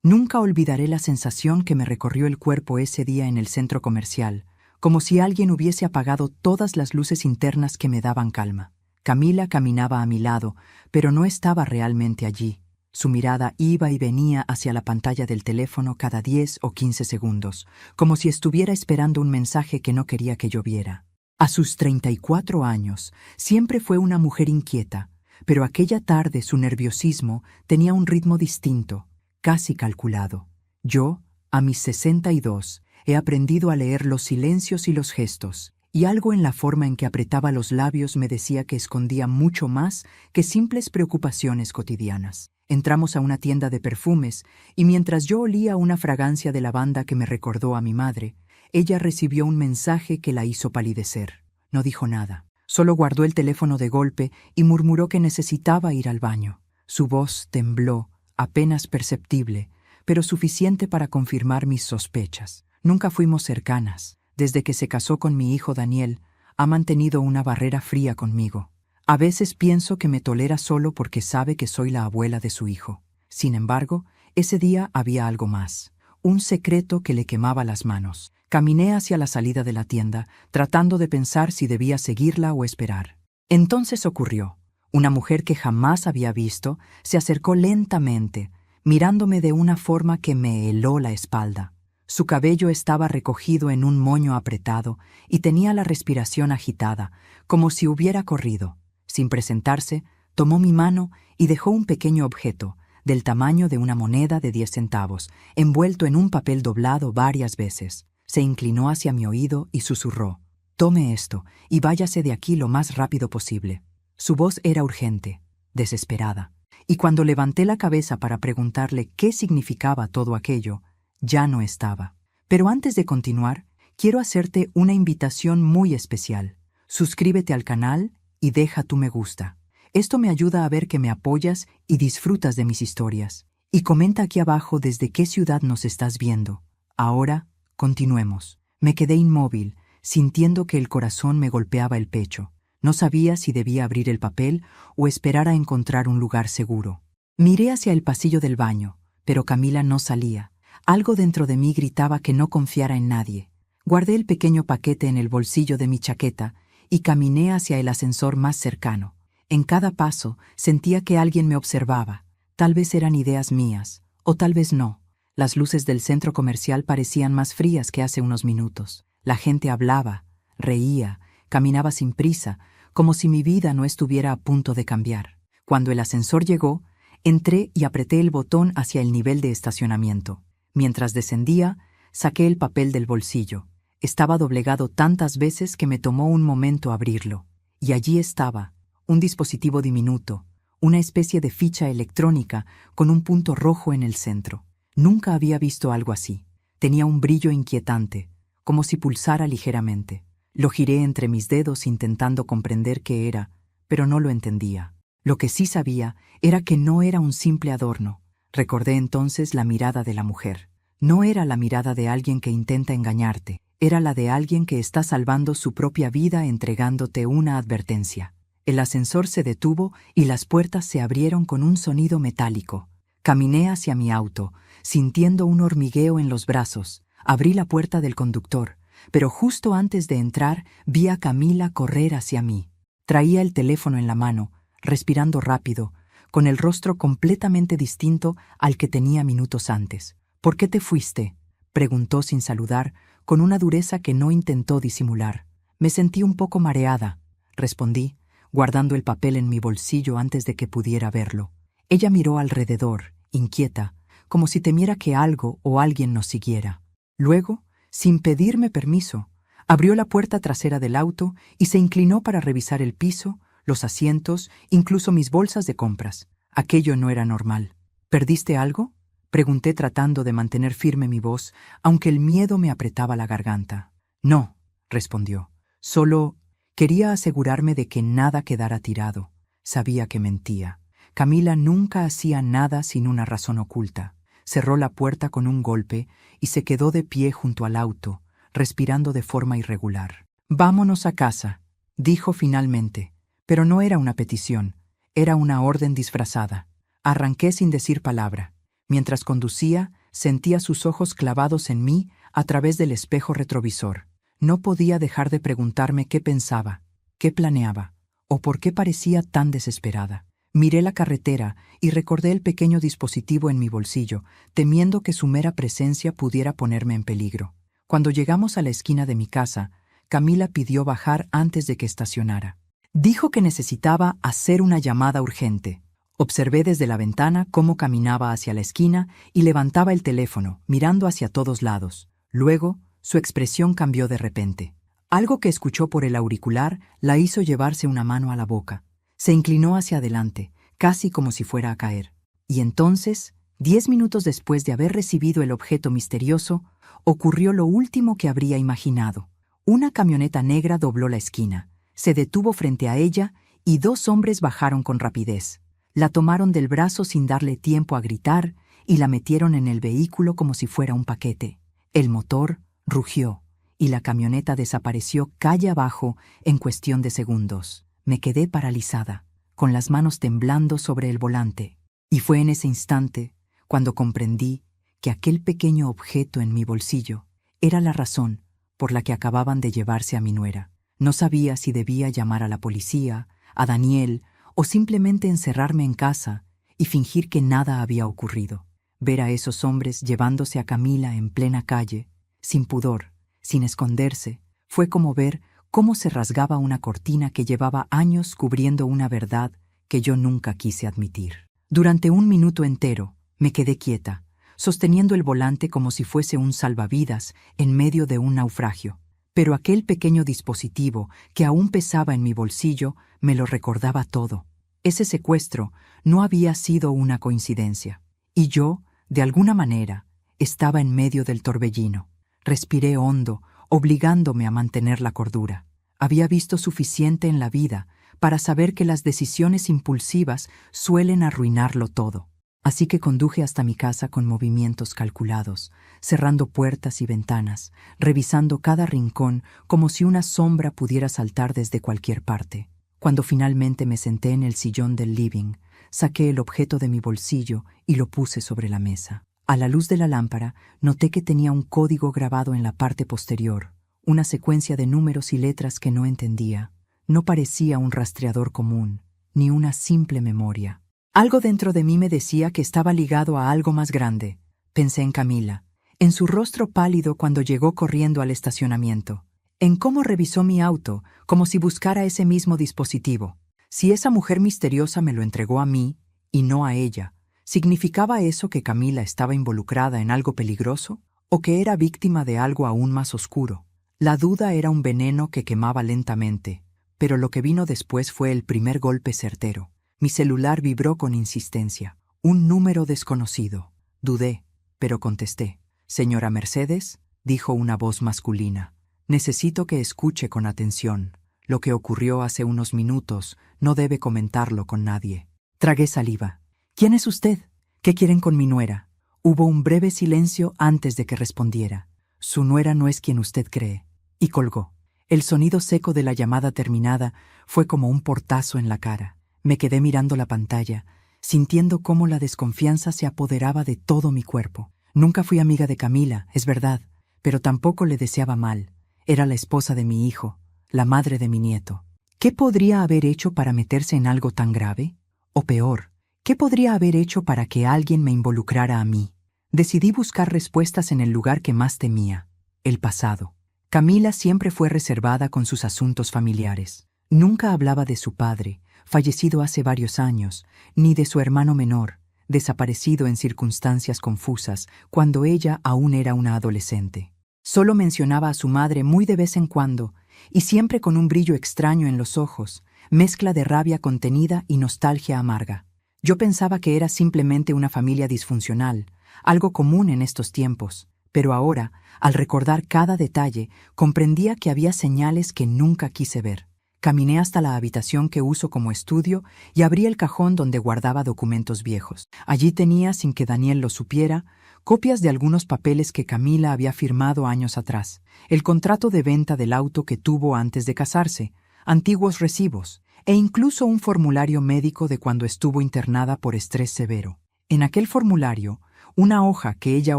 Nunca olvidaré la sensación que me recorrió el cuerpo ese día en el centro comercial, como si alguien hubiese apagado todas las luces internas que me daban calma. Camila caminaba a mi lado, pero no estaba realmente allí. Su mirada iba y venía hacia la pantalla del teléfono cada 10 o 15 segundos, como si estuviera esperando un mensaje que no quería que yo viera. A sus 34 años, siempre fue una mujer inquieta, pero aquella tarde su nerviosismo tenía un ritmo distinto, casi calculado. Yo, a mis 62, he aprendido a leer los silencios y los gestos, y algo en la forma en que apretaba los labios me decía que escondía mucho más que simples preocupaciones cotidianas. Entramos a una tienda de perfumes, y mientras yo olía una fragancia de lavanda que me recordó a mi madre, ella recibió un mensaje que la hizo palidecer. No dijo nada. Solo guardó el teléfono de golpe y murmuró que necesitaba ir al baño. Su voz tembló, apenas perceptible, pero suficiente para confirmar mis sospechas. Nunca fuimos cercanas. Desde que se casó con mi hijo Daniel, ha mantenido una barrera fría conmigo. A veces pienso que me tolera solo porque sabe que soy la abuela de su hijo. Sin embargo, ese día había algo más. Un secreto que le quemaba las manos. Caminé hacia la salida de la tienda, tratando de pensar si debía seguirla o esperar. Entonces ocurrió. Una mujer que jamás había visto se acercó lentamente, mirándome de una forma que me heló la espalda. Su cabello estaba recogido en un moño apretado y tenía la respiración agitada, como si hubiera corrido. Sin presentarse, tomó mi mano y dejó un pequeño objeto, del tamaño de una moneda de 10 centavos, envuelto en un papel doblado varias veces. Se inclinó hacia mi oído y susurró: «Tome esto y váyase de aquí lo más rápido posible». Su voz era urgente, desesperada, y cuando levanté la cabeza para preguntarle qué significaba todo aquello, ya no estaba. Pero antes de continuar, quiero hacerte una invitación muy especial. Suscríbete al canal y deja tu me gusta. Esto me ayuda a ver que me apoyas y disfrutas de mis historias. Y comenta aquí abajo desde qué ciudad nos estás viendo. Ahora, continuemos. Me quedé inmóvil, sintiendo que el corazón me golpeaba el pecho. No sabía si debía abrir el papel o esperar a encontrar un lugar seguro. Miré hacia el pasillo del baño, pero Camila no salía. Algo dentro de mí gritaba que no confiara en nadie. Guardé el pequeño paquete en el bolsillo de mi chaqueta y caminé hacia el ascensor más cercano. En cada paso sentía que alguien me observaba. Tal vez eran ideas mías, o tal vez no. Las luces del centro comercial parecían más frías que hace unos minutos. La gente hablaba, reía, caminaba sin prisa, como si mi vida no estuviera a punto de cambiar. Cuando el ascensor llegó, entré y apreté el botón hacia el nivel de estacionamiento. Mientras descendía, saqué el papel del bolsillo. Estaba doblegado tantas veces que me tomó un momento abrirlo. Y allí estaba, un dispositivo diminuto, una especie de ficha electrónica con un punto rojo en el centro. Nunca había visto algo así. Tenía un brillo inquietante, como si pulsara ligeramente. Lo giré entre mis dedos intentando comprender qué era, pero no lo entendía. Lo que sí sabía era que no era un simple adorno. Recordé entonces la mirada de la mujer. No era la mirada de alguien que intenta engañarte, era la de alguien que está salvando su propia vida entregándote una advertencia. El ascensor se detuvo y las puertas se abrieron con un sonido metálico. Caminé hacia mi auto, sintiendo un hormigueo en los brazos. Abrí la puerta del conductor, pero justo antes de entrar vi a Camila correr hacia mí. Traía el teléfono en la mano, respirando rápido, con el rostro completamente distinto al que tenía minutos antes. «¿Por qué te fuiste?», preguntó sin saludar, con una dureza que no intentó disimular. «Me sentí un poco mareada», respondí, guardando el papel en mi bolsillo antes de que pudiera verlo. Ella miró alrededor, inquieta, como si temiera que algo o alguien nos siguiera. Luego, sin pedirme permiso, abrió la puerta trasera del auto y se inclinó para revisar el piso, los asientos, incluso mis bolsas de compras. Aquello no era normal. «¿Perdiste algo?», pregunté tratando de mantener firme mi voz, aunque el miedo me apretaba la garganta. «No», respondió. «Solo quería asegurarme de que nada quedara tirado». Sabía que mentía. Camila nunca hacía nada sin una razón oculta. Cerró la puerta con un golpe y se quedó de pie junto al auto, respirando de forma irregular. «Vámonos a casa», dijo finalmente. Pero no era una petición, era una orden disfrazada. Arranqué sin decir palabra. Mientras conducía, sentía sus ojos clavados en mí a través del espejo retrovisor. No podía dejar de preguntarme qué pensaba, qué planeaba, o por qué parecía tan desesperada. Miré la carretera y recordé el pequeño dispositivo en mi bolsillo, temiendo que su mera presencia pudiera ponerme en peligro. Cuando llegamos a la esquina de mi casa, Camila pidió bajar antes de que estacionara. Dijo que necesitaba hacer una llamada urgente. Observé desde la ventana cómo caminaba hacia la esquina y levantaba el teléfono, mirando hacia todos lados. Luego, su expresión cambió de repente. Algo que escuchó por el auricular la hizo llevarse una mano a la boca. Se inclinó hacia adelante, casi como si fuera a caer. Y entonces, 10 minutos después de haber recibido el objeto misterioso, ocurrió lo último que habría imaginado. Una camioneta negra dobló la esquina, se detuvo frente a ella y 2 hombres bajaron con rapidez. La tomaron del brazo sin darle tiempo a gritar y la metieron en el vehículo como si fuera un paquete. El motor rugió y la camioneta desapareció calle abajo en cuestión de segundos. Me quedé paralizada, con las manos temblando sobre el volante. Y fue en ese instante cuando comprendí que aquel pequeño objeto en mi bolsillo era la razón por la que acababan de llevarse a mi nuera. No sabía si debía llamar a la policía, a Daniel, o simplemente encerrarme en casa y fingir que nada había ocurrido. Ver a esos hombres llevándose a Camila en plena calle, sin pudor, sin esconderse, fue como ver cómo se rasgaba una cortina que llevaba años cubriendo una verdad que yo nunca quise admitir. Durante 1 minuto entero me quedé quieta, sosteniendo el volante como si fuese un salvavidas en medio de un naufragio. Pero aquel pequeño dispositivo que aún pesaba en mi bolsillo me lo recordaba todo. Ese secuestro no había sido una coincidencia. Y yo, de alguna manera, estaba en medio del torbellino. Respiré hondo, obligándome a mantener la cordura. Había visto suficiente en la vida para saber que las decisiones impulsivas suelen arruinarlo todo. Así que conduje hasta mi casa con movimientos calculados, cerrando puertas y ventanas, revisando cada rincón como si una sombra pudiera saltar desde cualquier parte. Cuando finalmente me senté en el sillón del living, saqué el objeto de mi bolsillo y lo puse sobre la mesa. A la luz de la lámpara, noté que tenía un código grabado en la parte posterior, una secuencia de números y letras que no entendía. No parecía un rastreador común, ni una simple memoria. Algo dentro de mí me decía que estaba ligado a algo más grande. Pensé en Camila, en su rostro pálido cuando llegó corriendo al estacionamiento, en cómo revisó mi auto como si buscara ese mismo dispositivo. Si esa mujer misteriosa me lo entregó a mí y no a ella, ¿significaba eso que Camila estaba involucrada en algo peligroso o que era víctima de algo aún más oscuro? La duda era un veneno que quemaba lentamente, pero lo que vino después fue el primer golpe certero. Mi celular vibró con insistencia. Un número desconocido. Dudé, pero contesté. «Señora Mercedes», dijo una voz masculina. «Necesito que escuche con atención. Lo que ocurrió hace unos minutos no debe comentarlo con nadie». Tragué saliva. «¿Quién es usted? ¿Qué quieren con mi nuera?» Hubo un breve silencio antes de que respondiera. «Su nuera no es quien usted cree». Y colgó. El sonido seco de la llamada terminada fue como un portazo en la cara. Me quedé mirando la pantalla, sintiendo cómo la desconfianza se apoderaba de todo mi cuerpo. Nunca fui amiga de Camila, es verdad, pero tampoco le deseaba mal. Era la esposa de mi hijo, la madre de mi nieto. ¿Qué podría haber hecho para meterse en algo tan grave? O peor, ¿qué podría haber hecho para que alguien me involucrara a mí? Decidí buscar respuestas en el lugar que más temía, el pasado. Camila siempre fue reservada con sus asuntos familiares. Nunca hablaba de su padre, fallecido hace varios años, ni de su hermano menor, desaparecido en circunstancias confusas cuando ella aún era una adolescente. Solo mencionaba a su madre muy de vez en cuando, y siempre con un brillo extraño en los ojos, mezcla de rabia contenida y nostalgia amarga. Yo pensaba que era simplemente una familia disfuncional, algo común en estos tiempos, pero ahora, al recordar cada detalle, comprendía que había señales que nunca quise ver. Caminé hasta la habitación que uso como estudio y abrí el cajón donde guardaba documentos viejos. Allí tenía, sin que Daniel lo supiera, copias de algunos papeles que Camila había firmado años atrás, el contrato de venta del auto que tuvo antes de casarse, antiguos recibos e incluso un formulario médico de cuando estuvo internada por estrés severo. En aquel formulario, una hoja que ella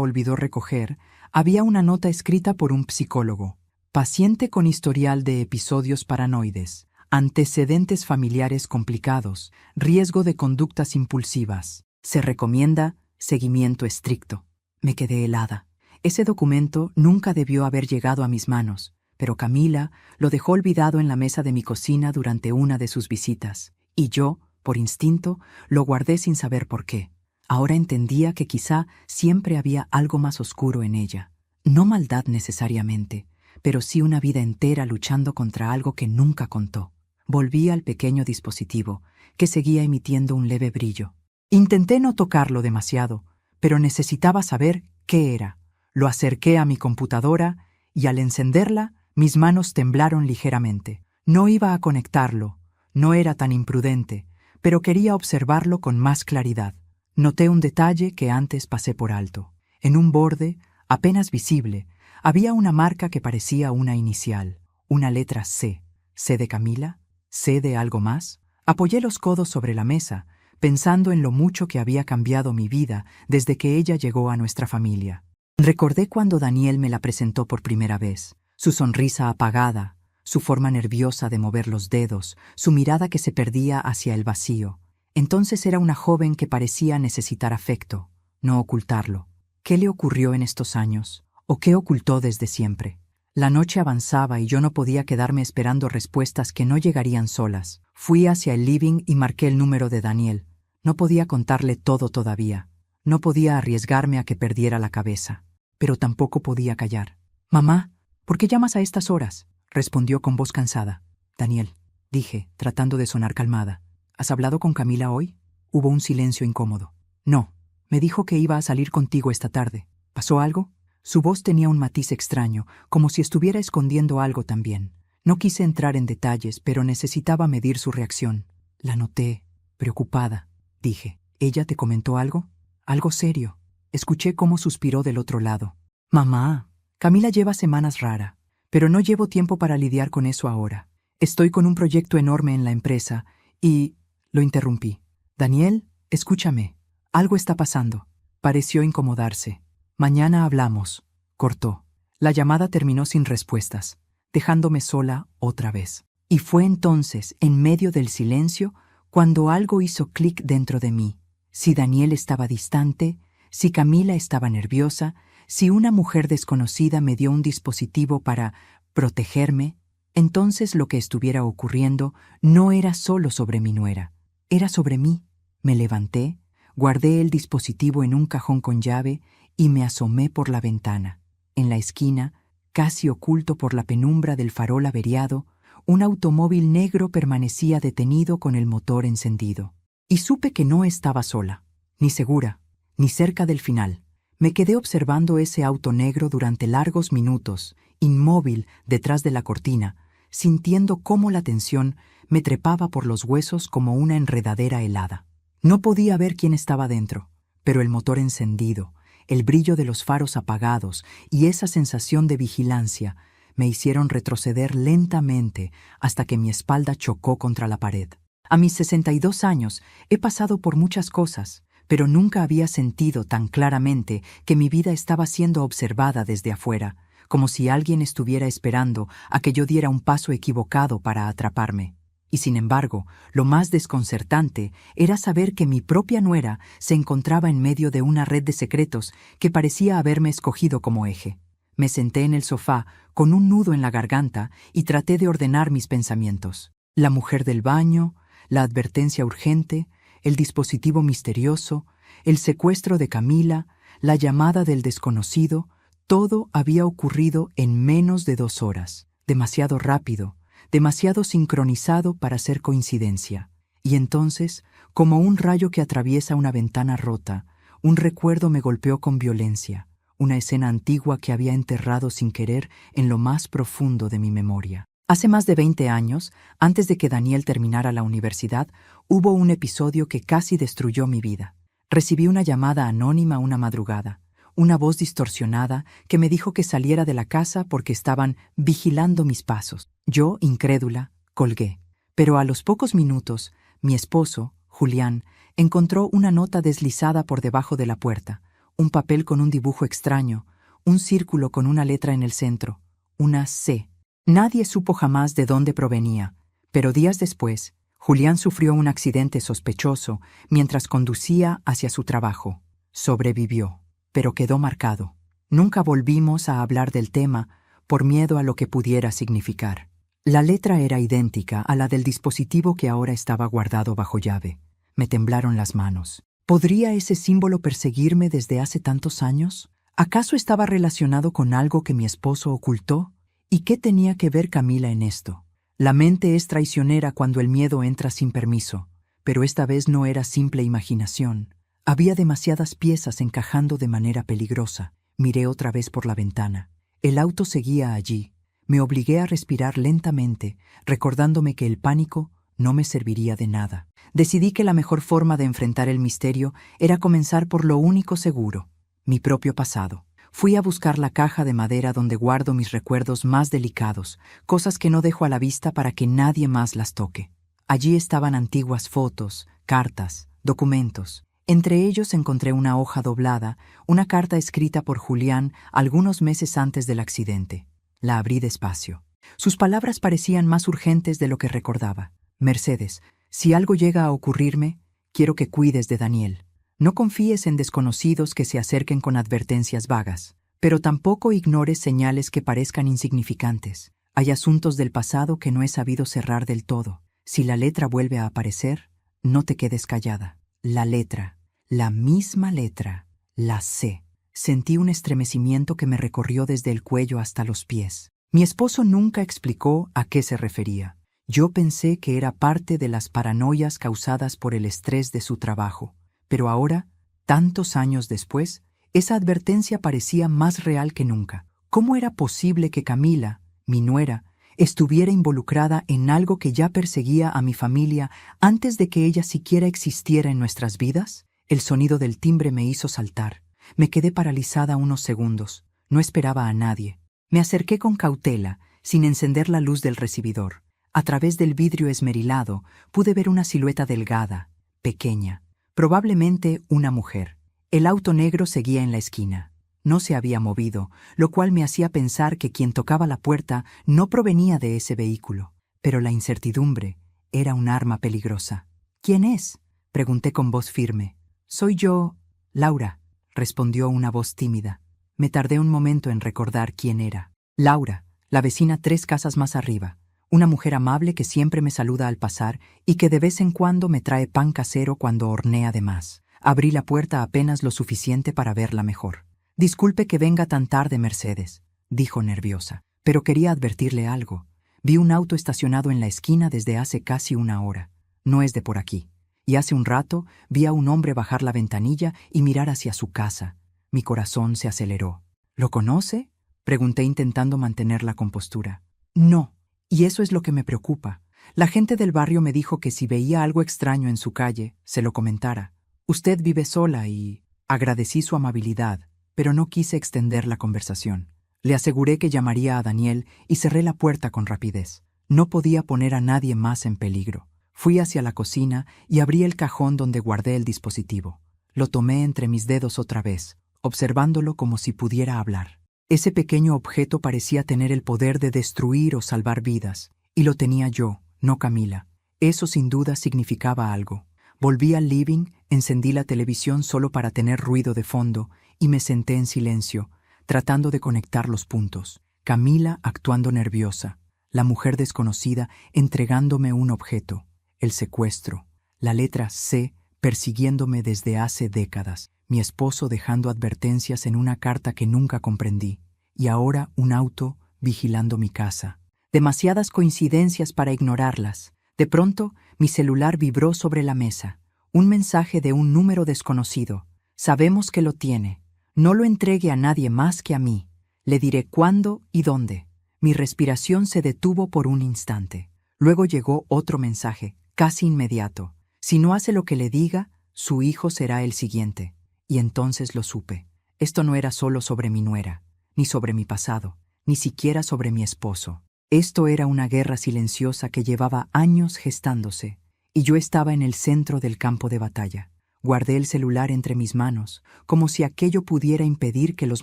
olvidó recoger, había una nota escrita por un psicólogo. Paciente con historial de episodios paranoides, antecedentes familiares complicados, riesgo de conductas impulsivas. Se recomienda seguimiento estricto. Me quedé helada. Ese documento nunca debió haber llegado a mis manos, pero Camila lo dejó olvidado en la mesa de mi cocina durante una de sus visitas, y yo, por instinto, lo guardé sin saber por qué. Ahora entendía que quizá siempre había algo más oscuro en ella. No maldad necesariamente, pero sí una vida entera luchando contra algo que nunca contó. Volví al pequeño dispositivo, que seguía emitiendo un leve brillo. Intenté no tocarlo demasiado, pero necesitaba saber qué era. Lo acerqué a mi computadora y al encenderla, mis manos temblaron ligeramente. No iba a conectarlo, no era tan imprudente, pero quería observarlo con más claridad. Noté un detalle que antes pasé por alto. En un borde, apenas visible, había una marca que parecía una inicial, una letra C. ¿C de Camila? ¿C de algo más? Apoyé los codos sobre la mesa, pensando en lo mucho que había cambiado mi vida desde que ella llegó a nuestra familia. Recordé cuando Daniel me la presentó por primera vez, su sonrisa apagada, su forma nerviosa de mover los dedos, su mirada que se perdía hacia el vacío. Entonces era una joven que parecía necesitar afecto, no ocultarlo. ¿Qué le ocurrió en estos años? ¿O qué ocultó desde siempre? La noche avanzaba y yo no podía quedarme esperando respuestas que no llegarían solas. Fui hacia el living y marqué el número de Daniel. No podía contarle todo todavía. No podía arriesgarme a que perdiera la cabeza. Pero tampoco podía callar. «Mamá, ¿por qué llamas a estas horas?», respondió con voz cansada. «Daniel», dije, tratando de sonar calmada. «¿Has hablado con Camila hoy?». Hubo un silencio incómodo. «No, me dijo que iba a salir contigo esta tarde. ¿Pasó algo?». Su voz tenía un matiz extraño, como si estuviera escondiendo algo también. No quise entrar en detalles, pero necesitaba medir su reacción. La noté, preocupada. Dije, «¿Ella te comentó algo?». «Algo serio». Escuché cómo suspiró del otro lado. «Mamá, Camila lleva semanas rara, pero no llevo tiempo para lidiar con eso ahora. Estoy con un proyecto enorme en la empresa y...». Lo interrumpí. «Daniel, escúchame. Algo está pasando». Pareció incomodarse. «Mañana hablamos», cortó. La llamada terminó sin respuestas, dejándome sola otra vez. Y fue entonces, en medio del silencio, cuando algo hizo clic dentro de mí. Si Daniel estaba distante, si Camila estaba nerviosa, si una mujer desconocida me dio un dispositivo para protegerme, entonces lo que estuviera ocurriendo no era solo sobre mi nuera, era sobre mí. Me levanté, guardé el dispositivo en un cajón con llave y me asomé por la ventana. En la esquina, casi oculto por la penumbra del farol averiado, un automóvil negro permanecía detenido con el motor encendido. Y supe que no estaba sola, ni segura, ni cerca del final. Me quedé observando ese auto negro durante largos minutos, inmóvil detrás de la cortina, sintiendo cómo la tensión me trepaba por los huesos como una enredadera helada. No podía ver quién estaba dentro, pero el motor encendido, el brillo de los faros apagados y esa sensación de vigilancia me hicieron retroceder lentamente hasta que mi espalda chocó contra la pared. A mis 62 años he pasado por muchas cosas, pero nunca había sentido tan claramente que mi vida estaba siendo observada desde afuera, como si alguien estuviera esperando a que yo diera un paso equivocado para atraparme. Y sin embargo, lo más desconcertante era saber que mi propia nuera se encontraba en medio de una red de secretos que parecía haberme escogido como eje. Me senté en el sofá con un nudo en la garganta y traté de ordenar mis pensamientos. La mujer del baño, la advertencia urgente, el dispositivo misterioso, el secuestro de Camila, la llamada del desconocido, todo había ocurrido en menos de 2 horas. Demasiado rápido, demasiado sincronizado para ser coincidencia. Y entonces, como un rayo que atraviesa una ventana rota, un recuerdo me golpeó con violencia, una escena antigua que había enterrado sin querer en lo más profundo de mi memoria. Hace más de 20 años, antes de que Daniel terminara la universidad, hubo un episodio que casi destruyó mi vida. Recibí una llamada anónima una madrugada, una voz distorsionada que me dijo que saliera de la casa porque estaban vigilando mis pasos. Yo, incrédula, colgué. Pero a los pocos minutos, mi esposo, Julián, encontró una nota deslizada por debajo de la puerta, un papel con un dibujo extraño, un círculo con una letra en el centro, una C. Nadie supo jamás de dónde provenía, pero días después, Julián sufrió un accidente sospechoso mientras conducía hacia su trabajo. Sobrevivió, pero quedó marcado. Nunca volvimos a hablar del tema por miedo a lo que pudiera significar. La letra era idéntica a la del dispositivo que ahora estaba guardado bajo llave. Me temblaron las manos. ¿Podría ese símbolo perseguirme desde hace tantos años? ¿Acaso estaba relacionado con algo que mi esposo ocultó? ¿Y qué tenía que ver Camila en esto? La mente es traicionera cuando el miedo entra sin permiso, pero esta vez no era simple imaginación. Había demasiadas piezas encajando de manera peligrosa. Miré otra vez por la ventana. El auto seguía allí. Me obligué a respirar lentamente, recordándome que el pánico no me serviría de nada. Decidí que la mejor forma de enfrentar el misterio era comenzar por lo único seguro, mi propio pasado. Fui a buscar la caja de madera donde guardo mis recuerdos más delicados, cosas que no dejo a la vista para que nadie más las toque. Allí estaban antiguas fotos, cartas, documentos. Entre ellos encontré una hoja doblada, una carta escrita por Julián algunos meses antes del accidente. La abrí despacio. Sus palabras parecían más urgentes de lo que recordaba. Mercedes, si algo llega a ocurrirme, quiero que cuides de Daniel. No confíes en desconocidos que se acerquen con advertencias vagas, pero tampoco ignores señales que parezcan insignificantes. Hay asuntos del pasado que no he sabido cerrar del todo. Si la letra vuelve a aparecer, no te quedes callada. La letra, la misma letra, la C. Sentí un estremecimiento que me recorrió desde el cuello hasta los pies. Mi esposo nunca explicó a qué se refería. Yo pensé que era parte de las paranoias causadas por el estrés de su trabajo. Pero ahora, tantos años después, esa advertencia parecía más real que nunca. ¿Cómo era posible que Camila, mi nuera, estuviera involucrada en algo que ya perseguía a mi familia antes de que ella siquiera existiera en nuestras vidas? El sonido del timbre me hizo saltar. Me quedé paralizada unos segundos. No esperaba a nadie. Me acerqué con cautela, sin encender la luz del recibidor. A través del vidrio esmerilado pude ver una silueta delgada, pequeña. Probablemente una mujer. El auto negro seguía en la esquina. No se había movido, lo cual me hacía pensar que quien tocaba la puerta no provenía de ese vehículo. Pero la incertidumbre era un arma peligrosa. ¿Quién es?, pregunté con voz firme. Soy yo, Laura, respondió una voz tímida. Me tardé un momento en recordar quién era. Laura, la vecina 3 casas más arriba. Una mujer amable que siempre me saluda al pasar y que de vez en cuando me trae pan casero cuando hornea de más. Abrí la puerta apenas lo suficiente para verla mejor. Disculpe que venga tan tarde, Mercedes, dijo nerviosa, pero quería advertirle algo. Vi un auto estacionado en la esquina desde hace casi 1 hora. No es de por aquí. Y hace un rato vi a un hombre bajar la ventanilla y mirar hacia su casa. Mi corazón se aceleró. ¿Lo conoce?, pregunté intentando mantener la compostura. No. Y eso es lo que me preocupa. La gente del barrio me dijo que si veía algo extraño en su calle, se lo comentara. Usted vive sola y... Agradecí su amabilidad, pero no quise extender la conversación. Le aseguré que llamaría a Daniel y cerré la puerta con rapidez. No podía poner a nadie más en peligro. Fui hacia la cocina y abrí el cajón donde guardé el dispositivo. Lo tomé entre mis dedos otra vez, observándolo como si pudiera hablar. Ese pequeño objeto parecía tener el poder de destruir o salvar vidas, y lo tenía yo, no Camila. Eso sin duda significaba algo. Volví al living, encendí la televisión solo para tener ruido de fondo y me senté en silencio, tratando de conectar los puntos. Camila actuando nerviosa, la mujer desconocida entregándome un objeto, el secuestro, la letra C persiguiéndome desde hace décadas, mi esposo dejando advertencias en una carta que nunca comprendí, y ahora un auto vigilando mi casa. Demasiadas coincidencias para ignorarlas. De pronto, mi celular vibró sobre la mesa. Un mensaje de un número desconocido. Sabemos que lo tiene. No lo entregue a nadie más que a mí. Le diré cuándo y dónde. Mi respiración se detuvo por un instante. Luego llegó otro mensaje, casi inmediato. Si no hace lo que le diga, su hijo será el siguiente. Y entonces lo supe. Esto no era solo sobre mi nuera, ni sobre mi pasado, ni siquiera sobre mi esposo. Esto era una guerra silenciosa que llevaba años gestándose, y yo estaba en el centro del campo de batalla. Guardé el celular entre mis manos, como si aquello pudiera impedir que los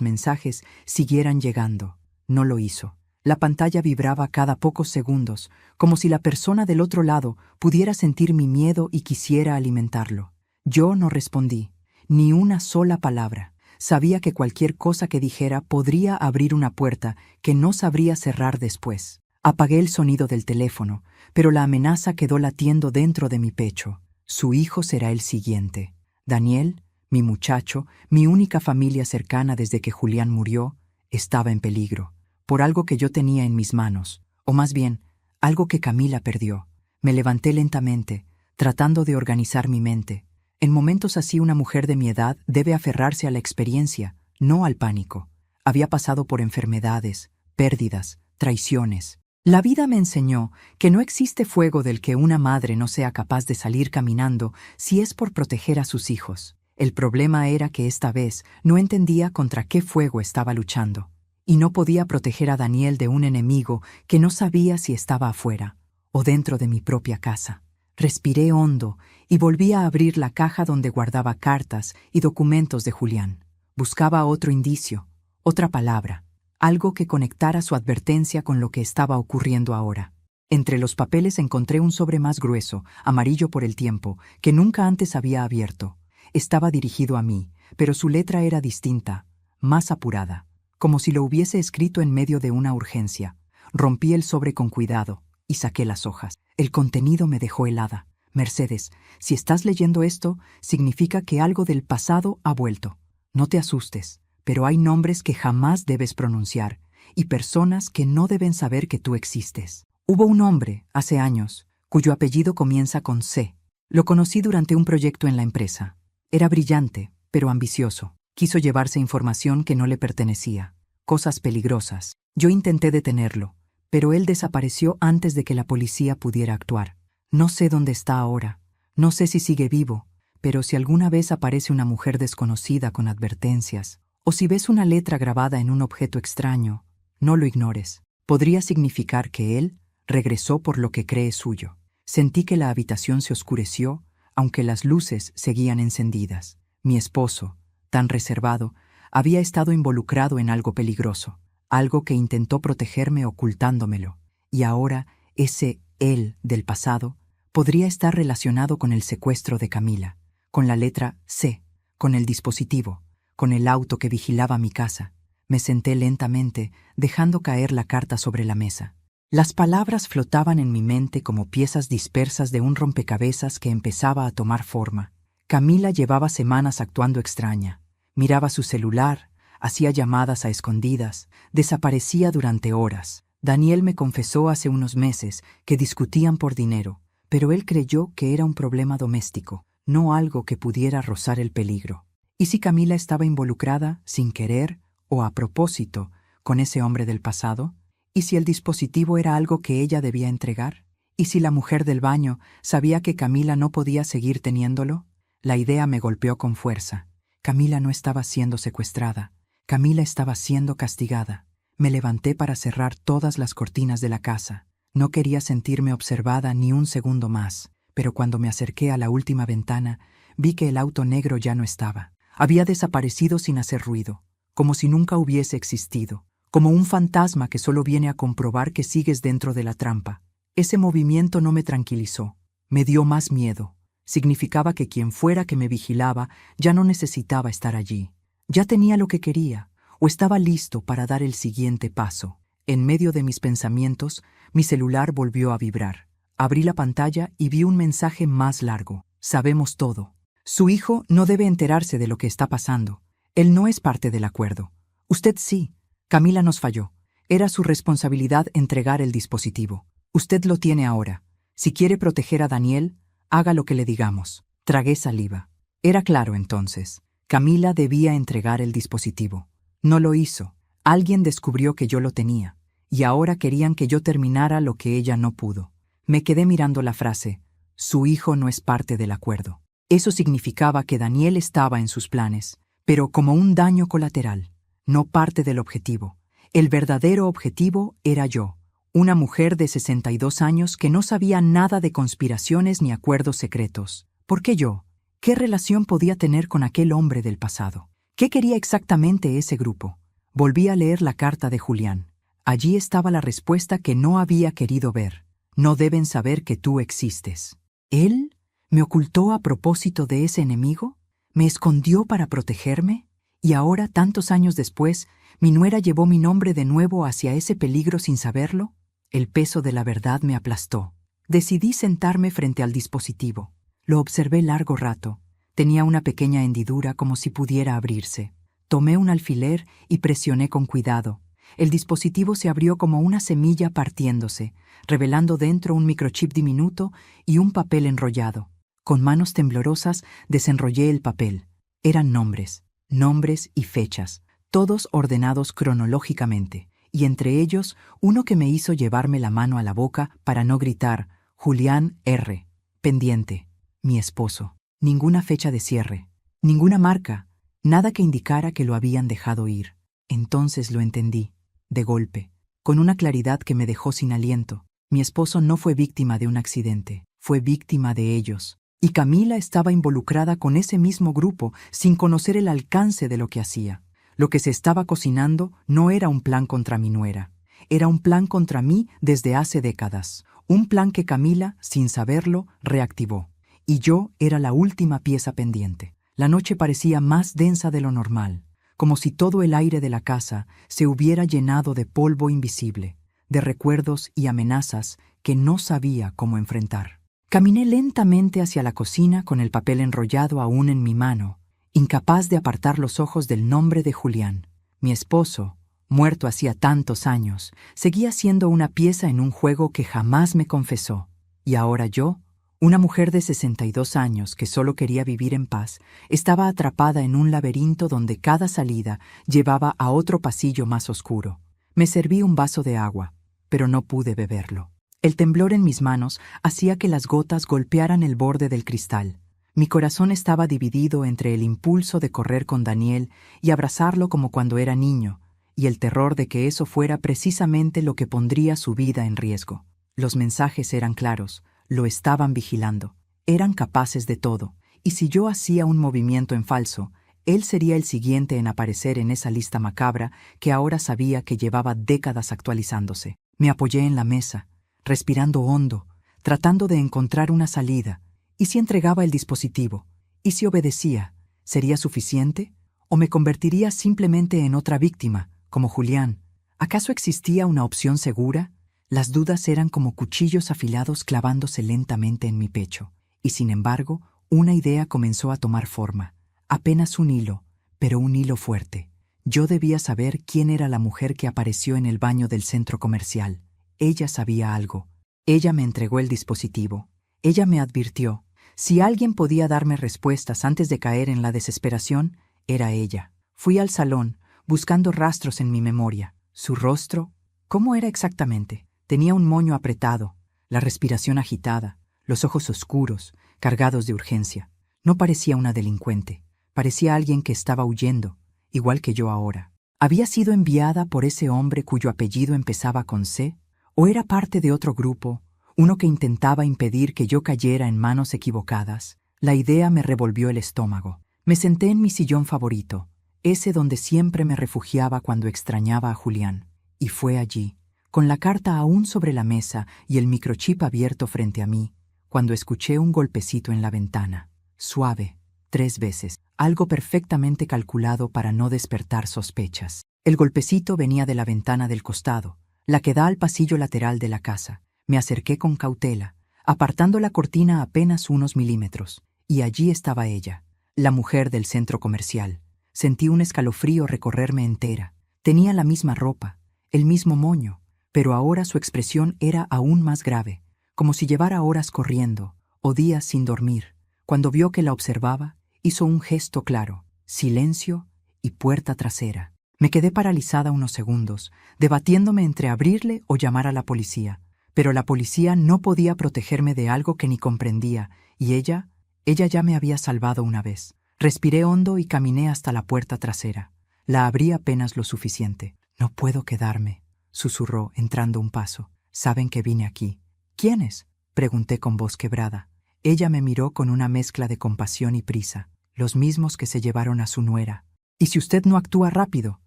mensajes siguieran llegando. No lo hizo. La pantalla vibraba cada pocos segundos, como si la persona del otro lado pudiera sentir mi miedo y quisiera alimentarlo. Yo no respondí, ni una sola palabra. Sabía que cualquier cosa que dijera podría abrir una puerta que no sabría cerrar después. Apagué el sonido del teléfono, pero la amenaza quedó latiendo dentro de mi pecho. Su hijo será el siguiente. Daniel, mi muchacho, mi única familia cercana desde que Julián murió, estaba en peligro, por algo que yo tenía en mis manos, o más bien, algo que Camila perdió. Me levanté lentamente, tratando de organizar mi mente. En momentos así una mujer de mi edad debe aferrarse a la experiencia, no al pánico. Había pasado por enfermedades, pérdidas, traiciones. La vida me enseñó que no existe fuego del que una madre no sea capaz de salir caminando si es por proteger a sus hijos. El problema era que esta vez no entendía contra qué fuego estaba luchando, y no podía proteger a Daniel de un enemigo que no sabía si estaba afuera o dentro de mi propia casa. Respiré hondo y volví a abrir la caja donde guardaba cartas y documentos de Julián. Buscaba otro indicio, otra palabra, algo que conectara su advertencia con lo que estaba ocurriendo ahora. Entre los papeles encontré un sobre más grueso, amarillo por el tiempo, que nunca antes había abierto. Estaba dirigido a mí, pero su letra era distinta, más apurada, como si lo hubiese escrito en medio de una urgencia. Rompí el sobre con cuidado y saqué las hojas. El contenido me dejó helada. Mercedes, si estás leyendo esto, significa que algo del pasado ha vuelto. No te asustes, pero hay nombres que jamás debes pronunciar y personas que no deben saber que tú existes. Hubo un hombre, hace años, cuyo apellido comienza con C. Lo conocí durante un proyecto en la empresa. Era brillante, pero ambicioso. Quiso llevarse información que no le pertenecía, cosas peligrosas. Yo intenté detenerlo, pero él desapareció antes de que la policía pudiera actuar. No sé dónde está ahora, no sé si sigue vivo, pero si alguna vez aparece una mujer desconocida con advertencias, o si ves una letra grabada en un objeto extraño, no lo ignores. Podría significar que él regresó por lo que cree suyo. Sentí que la habitación se oscureció, aunque las luces seguían encendidas. Mi esposo, tan reservado, había estado involucrado en algo peligroso, algo que intentó protegerme ocultándomelo, y ahora ese él del pasado podría estar relacionado con el secuestro de Camila, con la letra C, con el dispositivo, con el auto que vigilaba mi casa. Me senté lentamente, dejando caer la carta sobre la mesa. Las palabras flotaban en mi mente como piezas dispersas de un rompecabezas que empezaba a tomar forma. Camila llevaba semanas actuando extraña. Miraba su celular, hacía llamadas a escondidas, desaparecía durante horas. Daniel me confesó hace unos meses que discutían por dinero, pero él creyó que era un problema doméstico, no algo que pudiera rozar el peligro. ¿Y si Camila estaba involucrada, sin querer o a propósito, con ese hombre del pasado? ¿Y si el dispositivo era algo que ella debía entregar? ¿Y si la mujer del baño sabía que Camila no podía seguir teniéndolo? La idea me golpeó con fuerza. Camila no estaba siendo secuestrada. Camila estaba siendo castigada. Me levanté para cerrar todas las cortinas de la casa. No quería sentirme observada ni un segundo más, pero cuando me acerqué a la última ventana, vi que el auto negro ya no estaba. Había desaparecido sin hacer ruido, como si nunca hubiese existido, como un fantasma que solo viene a comprobar que sigues dentro de la trampa. Ese movimiento no me tranquilizó, me dio más miedo. Significaba que quien fuera que me vigilaba ya no necesitaba estar allí. Ya tenía lo que quería, o estaba listo para dar el siguiente paso. En medio de mis pensamientos, mi celular volvió a vibrar. Abrí la pantalla y vi un mensaje más largo. Sabemos todo. Su hijo no debe enterarse de lo que está pasando. Él no es parte del acuerdo. Usted sí. Camila nos falló. Era su responsabilidad entregar el dispositivo. Usted lo tiene ahora. Si quiere proteger a Daniel, haga lo que le digamos. Tragué saliva. Era claro entonces. Camila debía entregar el dispositivo. No lo hizo. Alguien descubrió que yo lo tenía, y ahora querían que yo terminara lo que ella no pudo. Me quedé mirando la frase, su hijo no es parte del acuerdo. Eso significaba que Daniel estaba en sus planes, pero como un daño colateral, no parte del objetivo. El verdadero objetivo era yo, una mujer de 62 años que no sabía nada de conspiraciones ni acuerdos secretos. ¿Por qué yo? ¿Qué relación podía tener con aquel hombre del pasado? ¿Qué quería exactamente ese grupo? Volví a leer la carta de Julián. Allí estaba la respuesta que no había querido ver. No deben saber que tú existes. ¿Él me ocultó a propósito de ese enemigo? ¿Me escondió para protegerme? Y ahora, tantos años después, mi nuera llevó mi nombre de nuevo hacia ese peligro sin saberlo. El peso de la verdad me aplastó. Decidí sentarme frente al dispositivo. Lo observé largo rato. Tenía una pequeña hendidura como si pudiera abrirse. Tomé un alfiler y presioné con cuidado. El dispositivo se abrió como una semilla partiéndose, revelando dentro un microchip diminuto y un papel enrollado. Con manos temblorosas desenrollé el papel. Eran nombres y fechas, todos ordenados cronológicamente, y entre ellos uno que me hizo llevarme la mano a la boca para no gritar: Julián R. Pendiente. Mi esposo. Ninguna fecha de cierre. Ninguna marca. Nada que indicara que lo habían dejado ir. Entonces lo entendí, de golpe, con una claridad que me dejó sin aliento. Mi esposo no fue víctima de un accidente, fue víctima de ellos. Y Camila estaba involucrada con ese mismo grupo sin conocer el alcance de lo que hacía. Lo que se estaba cocinando no era un plan contra mi nuera. Era un plan contra mí desde hace décadas. Un plan que Camila, sin saberlo, reactivó. Y yo era la última pieza pendiente. La noche parecía más densa de lo normal, como si todo el aire de la casa se hubiera llenado de polvo invisible, de recuerdos y amenazas que no sabía cómo enfrentar. Caminé lentamente hacia la cocina con el papel enrollado aún en mi mano, incapaz de apartar los ojos del nombre de Julián. Mi esposo, muerto hacía tantos años, seguía siendo una pieza en un juego que jamás me confesó. Y ahora yo, una mujer de 62 años que solo quería vivir en paz, estaba atrapada en un laberinto donde cada salida llevaba a otro pasillo más oscuro. Me serví un vaso de agua, pero no pude beberlo. El temblor en mis manos hacía que las gotas golpearan el borde del cristal. Mi corazón estaba dividido entre el impulso de correr con Daniel y abrazarlo como cuando era niño, y el terror de que eso fuera precisamente lo que pondría su vida en riesgo. Los mensajes eran claros. Lo estaban vigilando. Eran capaces de todo, y si yo hacía un movimiento en falso, él sería el siguiente en aparecer en esa lista macabra que ahora sabía que llevaba décadas actualizándose. Me apoyé en la mesa, respirando hondo, tratando de encontrar una salida. ¿Y si entregaba el dispositivo? ¿Y si obedecía? ¿Sería suficiente? ¿O me convertiría simplemente en otra víctima, como Julián? ¿Acaso existía una opción segura? Las dudas eran como cuchillos afilados clavándose lentamente en mi pecho, y sin embargo, una idea comenzó a tomar forma. Apenas un hilo, pero un hilo fuerte. Yo debía saber quién era la mujer que apareció en el baño del centro comercial. Ella sabía algo. Ella me entregó el dispositivo. Ella me advirtió. Si alguien podía darme respuestas antes de caer en la desesperación, era ella. Fui al salón, buscando rastros en mi memoria. Su rostro, ¿cómo era exactamente? Tenía un moño apretado, la respiración agitada, los ojos oscuros, cargados de urgencia. No parecía una delincuente, parecía alguien que estaba huyendo, igual que yo ahora. ¿Había sido enviada por ese hombre cuyo apellido empezaba con C? ¿O era parte de otro grupo, uno que intentaba impedir que yo cayera en manos equivocadas? La idea me revolvió el estómago. Me senté en mi sillón favorito, ese donde siempre me refugiaba cuando extrañaba a Julián, y fue allí, con la carta aún sobre la mesa y el microchip abierto frente a mí, cuando escuché un golpecito en la ventana. Suave, 3 veces, algo perfectamente calculado para no despertar sospechas. El golpecito venía de la ventana del costado, la que da al pasillo lateral de la casa. Me acerqué con cautela, apartando la cortina apenas unos milímetros, y allí estaba ella, la mujer del centro comercial. Sentí un escalofrío recorrerme entera. Tenía la misma ropa, el mismo moño, pero ahora su expresión era aún más grave, como si llevara horas corriendo o días sin dormir. Cuando vio que la observaba, hizo un gesto claro: silencio y puerta trasera. Me quedé paralizada unos segundos, debatiéndome entre abrirle o llamar a la policía. Pero la policía no podía protegerme de algo que ni comprendía, y ella ya me había salvado una vez. Respiré hondo y caminé hasta la puerta trasera. La abrí apenas lo suficiente. «No puedo quedarme», susurró, entrando un paso. «Saben que vine aquí». «¿Quiénes?», pregunté con voz quebrada. Ella me miró con una mezcla de compasión y prisa, los mismos que se llevaron a su nuera. Y si usted no actúa rápido,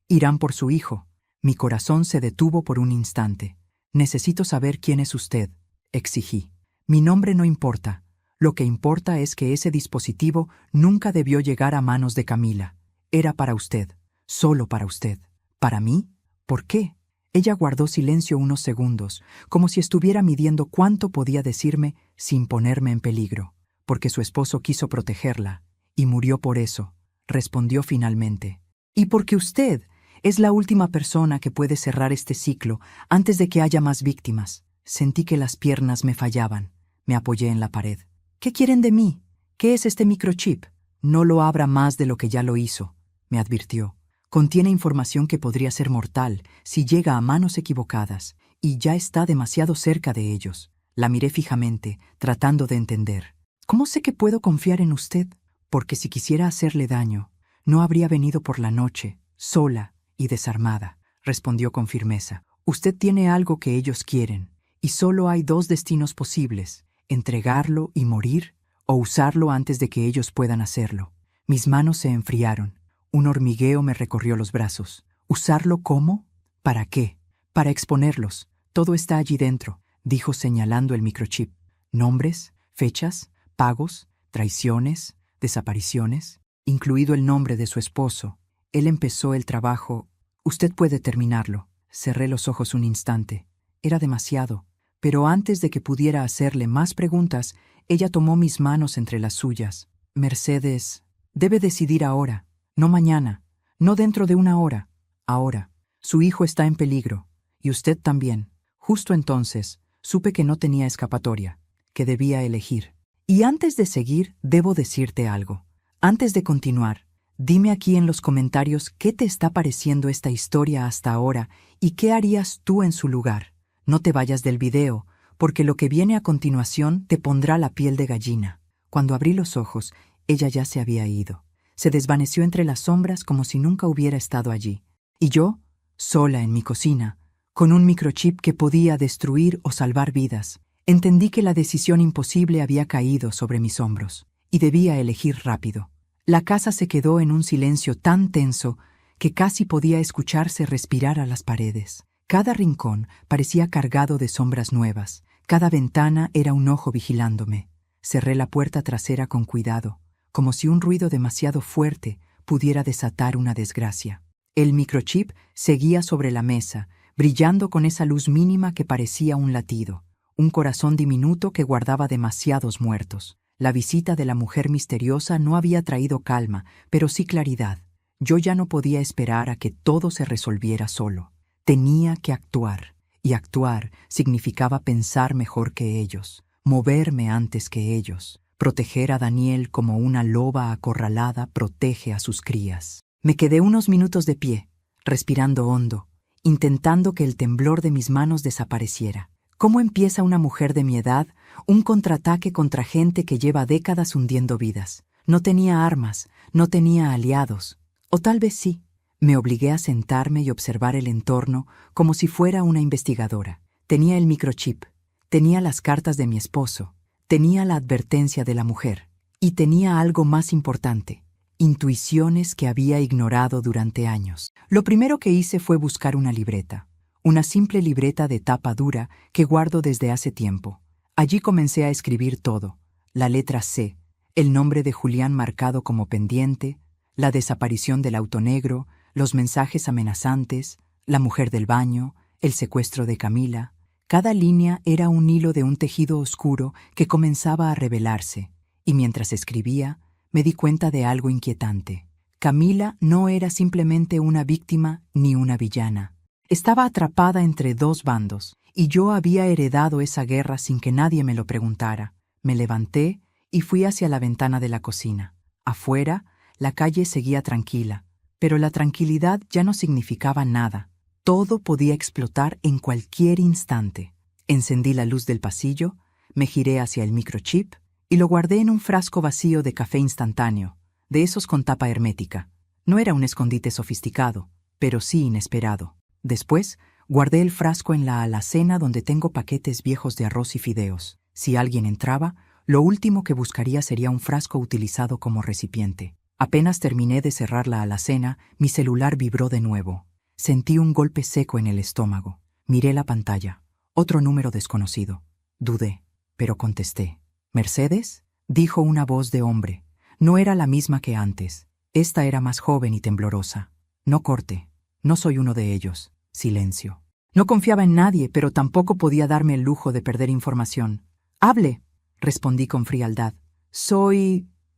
irán por su hijo. Mi corazón se detuvo por un instante. Necesito saber quién es usted, exigí. Mi nombre no importa. Lo que importa es que ese dispositivo nunca debió llegar a manos de Camila. Era para usted, solo para usted. ¿Para mí? ¿Por qué? Ella guardó silencio unos segundos, como si estuviera midiendo cuánto podía decirme sin ponerme en peligro. Porque su esposo quiso protegerla, y murió por eso, respondió finalmente. Y porque usted es la última persona que puede cerrar este ciclo antes de que haya más víctimas. Sentí que las piernas me fallaban. Me apoyé en la pared. ¿Qué quieren de mí? ¿Qué es este microchip? No lo abra más de lo que ya lo hizo, me advirtió. Contiene información que podría ser mortal si llega a manos equivocadas, y ya está demasiado cerca de ellos. La miré fijamente, tratando de entender. ¿Cómo sé que puedo confiar en usted? Porque si quisiera hacerle daño, no habría venido por la noche, sola y desarmada, respondió con firmeza. Usted tiene algo que ellos quieren, y solo hay dos destinos posibles: entregarlo y morir, o usarlo antes de que ellos puedan hacerlo. Mis manos se enfriaron. Un hormigueo me recorrió los brazos. ¿Usarlo cómo? ¿Para qué? Para exponerlos. Todo está allí dentro, dijo señalando el microchip. Nombres, fechas, pagos, traiciones, desapariciones, incluido el nombre de su esposo. Él empezó el trabajo. Usted puede terminarlo. Cerré los ojos un instante. Era demasiado. Pero antes de que pudiera hacerle más preguntas, ella tomó mis manos entre las suyas. Mercedes, debe decidir ahora, no mañana, no dentro de una hora, ahora. Su hijo está en peligro, y usted también. Justo entonces, supe que no tenía escapatoria, que debía elegir. Y antes de seguir, debo decirte algo. Antes de continuar, dime aquí en los comentarios qué te está pareciendo esta historia hasta ahora y qué harías tú en su lugar. No te vayas del video, porque lo que viene a continuación te pondrá la piel de gallina. Cuando abrí los ojos, ella ya se había ido. Se desvaneció entre las sombras como si nunca hubiera estado allí. Y yo, sola en mi cocina, con un microchip que podía destruir o salvar vidas, entendí que la decisión imposible había caído sobre mis hombros, y debía elegir rápido. La casa se quedó en un silencio tan tenso que casi podía escucharse respirar a las paredes. Cada rincón parecía cargado de sombras nuevas. Cada ventana era un ojo vigilándome. Cerré la puerta trasera con cuidado, como si un ruido demasiado fuerte pudiera desatar una desgracia. El microchip seguía sobre la mesa, brillando con esa luz mínima que parecía un latido, un corazón diminuto que guardaba demasiados muertos. La visita de la mujer misteriosa no había traído calma, pero sí claridad. Yo ya no podía esperar a que todo se resolviera solo. Tenía que actuar, y actuar significaba pensar mejor que ellos, moverme antes que ellos, proteger a Daniel como una loba acorralada protege a sus crías. Me quedé unos minutos de pie, respirando hondo, intentando que el temblor de mis manos desapareciera. ¿Cómo empieza una mujer de mi edad un contraataque contra gente que lleva décadas hundiendo vidas? No tenía armas, no tenía aliados, o tal vez sí. Me obligué a sentarme y observar el entorno como si fuera una investigadora. Tenía el microchip, tenía las cartas de mi esposo, tenía la advertencia de la mujer, y tenía algo más importante: intuiciones que había ignorado durante años. Lo primero que hice fue buscar una libreta, una simple libreta de tapa dura que guardo desde hace tiempo. Allí comencé a escribir todo: la letra C, el nombre de Julián marcado como pendiente, la desaparición del auto negro, los mensajes amenazantes, la mujer del baño, el secuestro de Camila. Cada línea era un hilo de un tejido oscuro que comenzaba a revelarse, y mientras escribía, me di cuenta de algo inquietante. Camila no era simplemente una víctima ni una villana. Estaba atrapada entre dos bandos, y yo había heredado esa guerra sin que nadie me lo preguntara. Me levanté y fui hacia la ventana de la cocina. Afuera, la calle seguía tranquila, pero la tranquilidad ya no significaba nada. Todo podía explotar en cualquier instante. Encendí la luz del pasillo, me giré hacia el microchip y lo guardé en un frasco vacío de café instantáneo, de esos con tapa hermética. No era un escondite sofisticado, pero sí inesperado. Después, guardé el frasco en la alacena donde tengo paquetes viejos de arroz y fideos. Si alguien entraba, Lo último que buscaría sería un frasco utilizado como recipiente. Apenas terminé de cerrar la alacena, mi celular vibró de nuevo. Sentí un golpe seco en el estómago. Miré la pantalla. Otro número desconocido. Dudé, pero contesté. ¿Mercedes?, dijo una voz de hombre. No era la misma que antes. Esta era más joven y temblorosa. No corte. No soy uno de ellos. Silencio. No confiaba en nadie, pero tampoco podía darme el lujo de perder información. Hable, respondí con frialdad.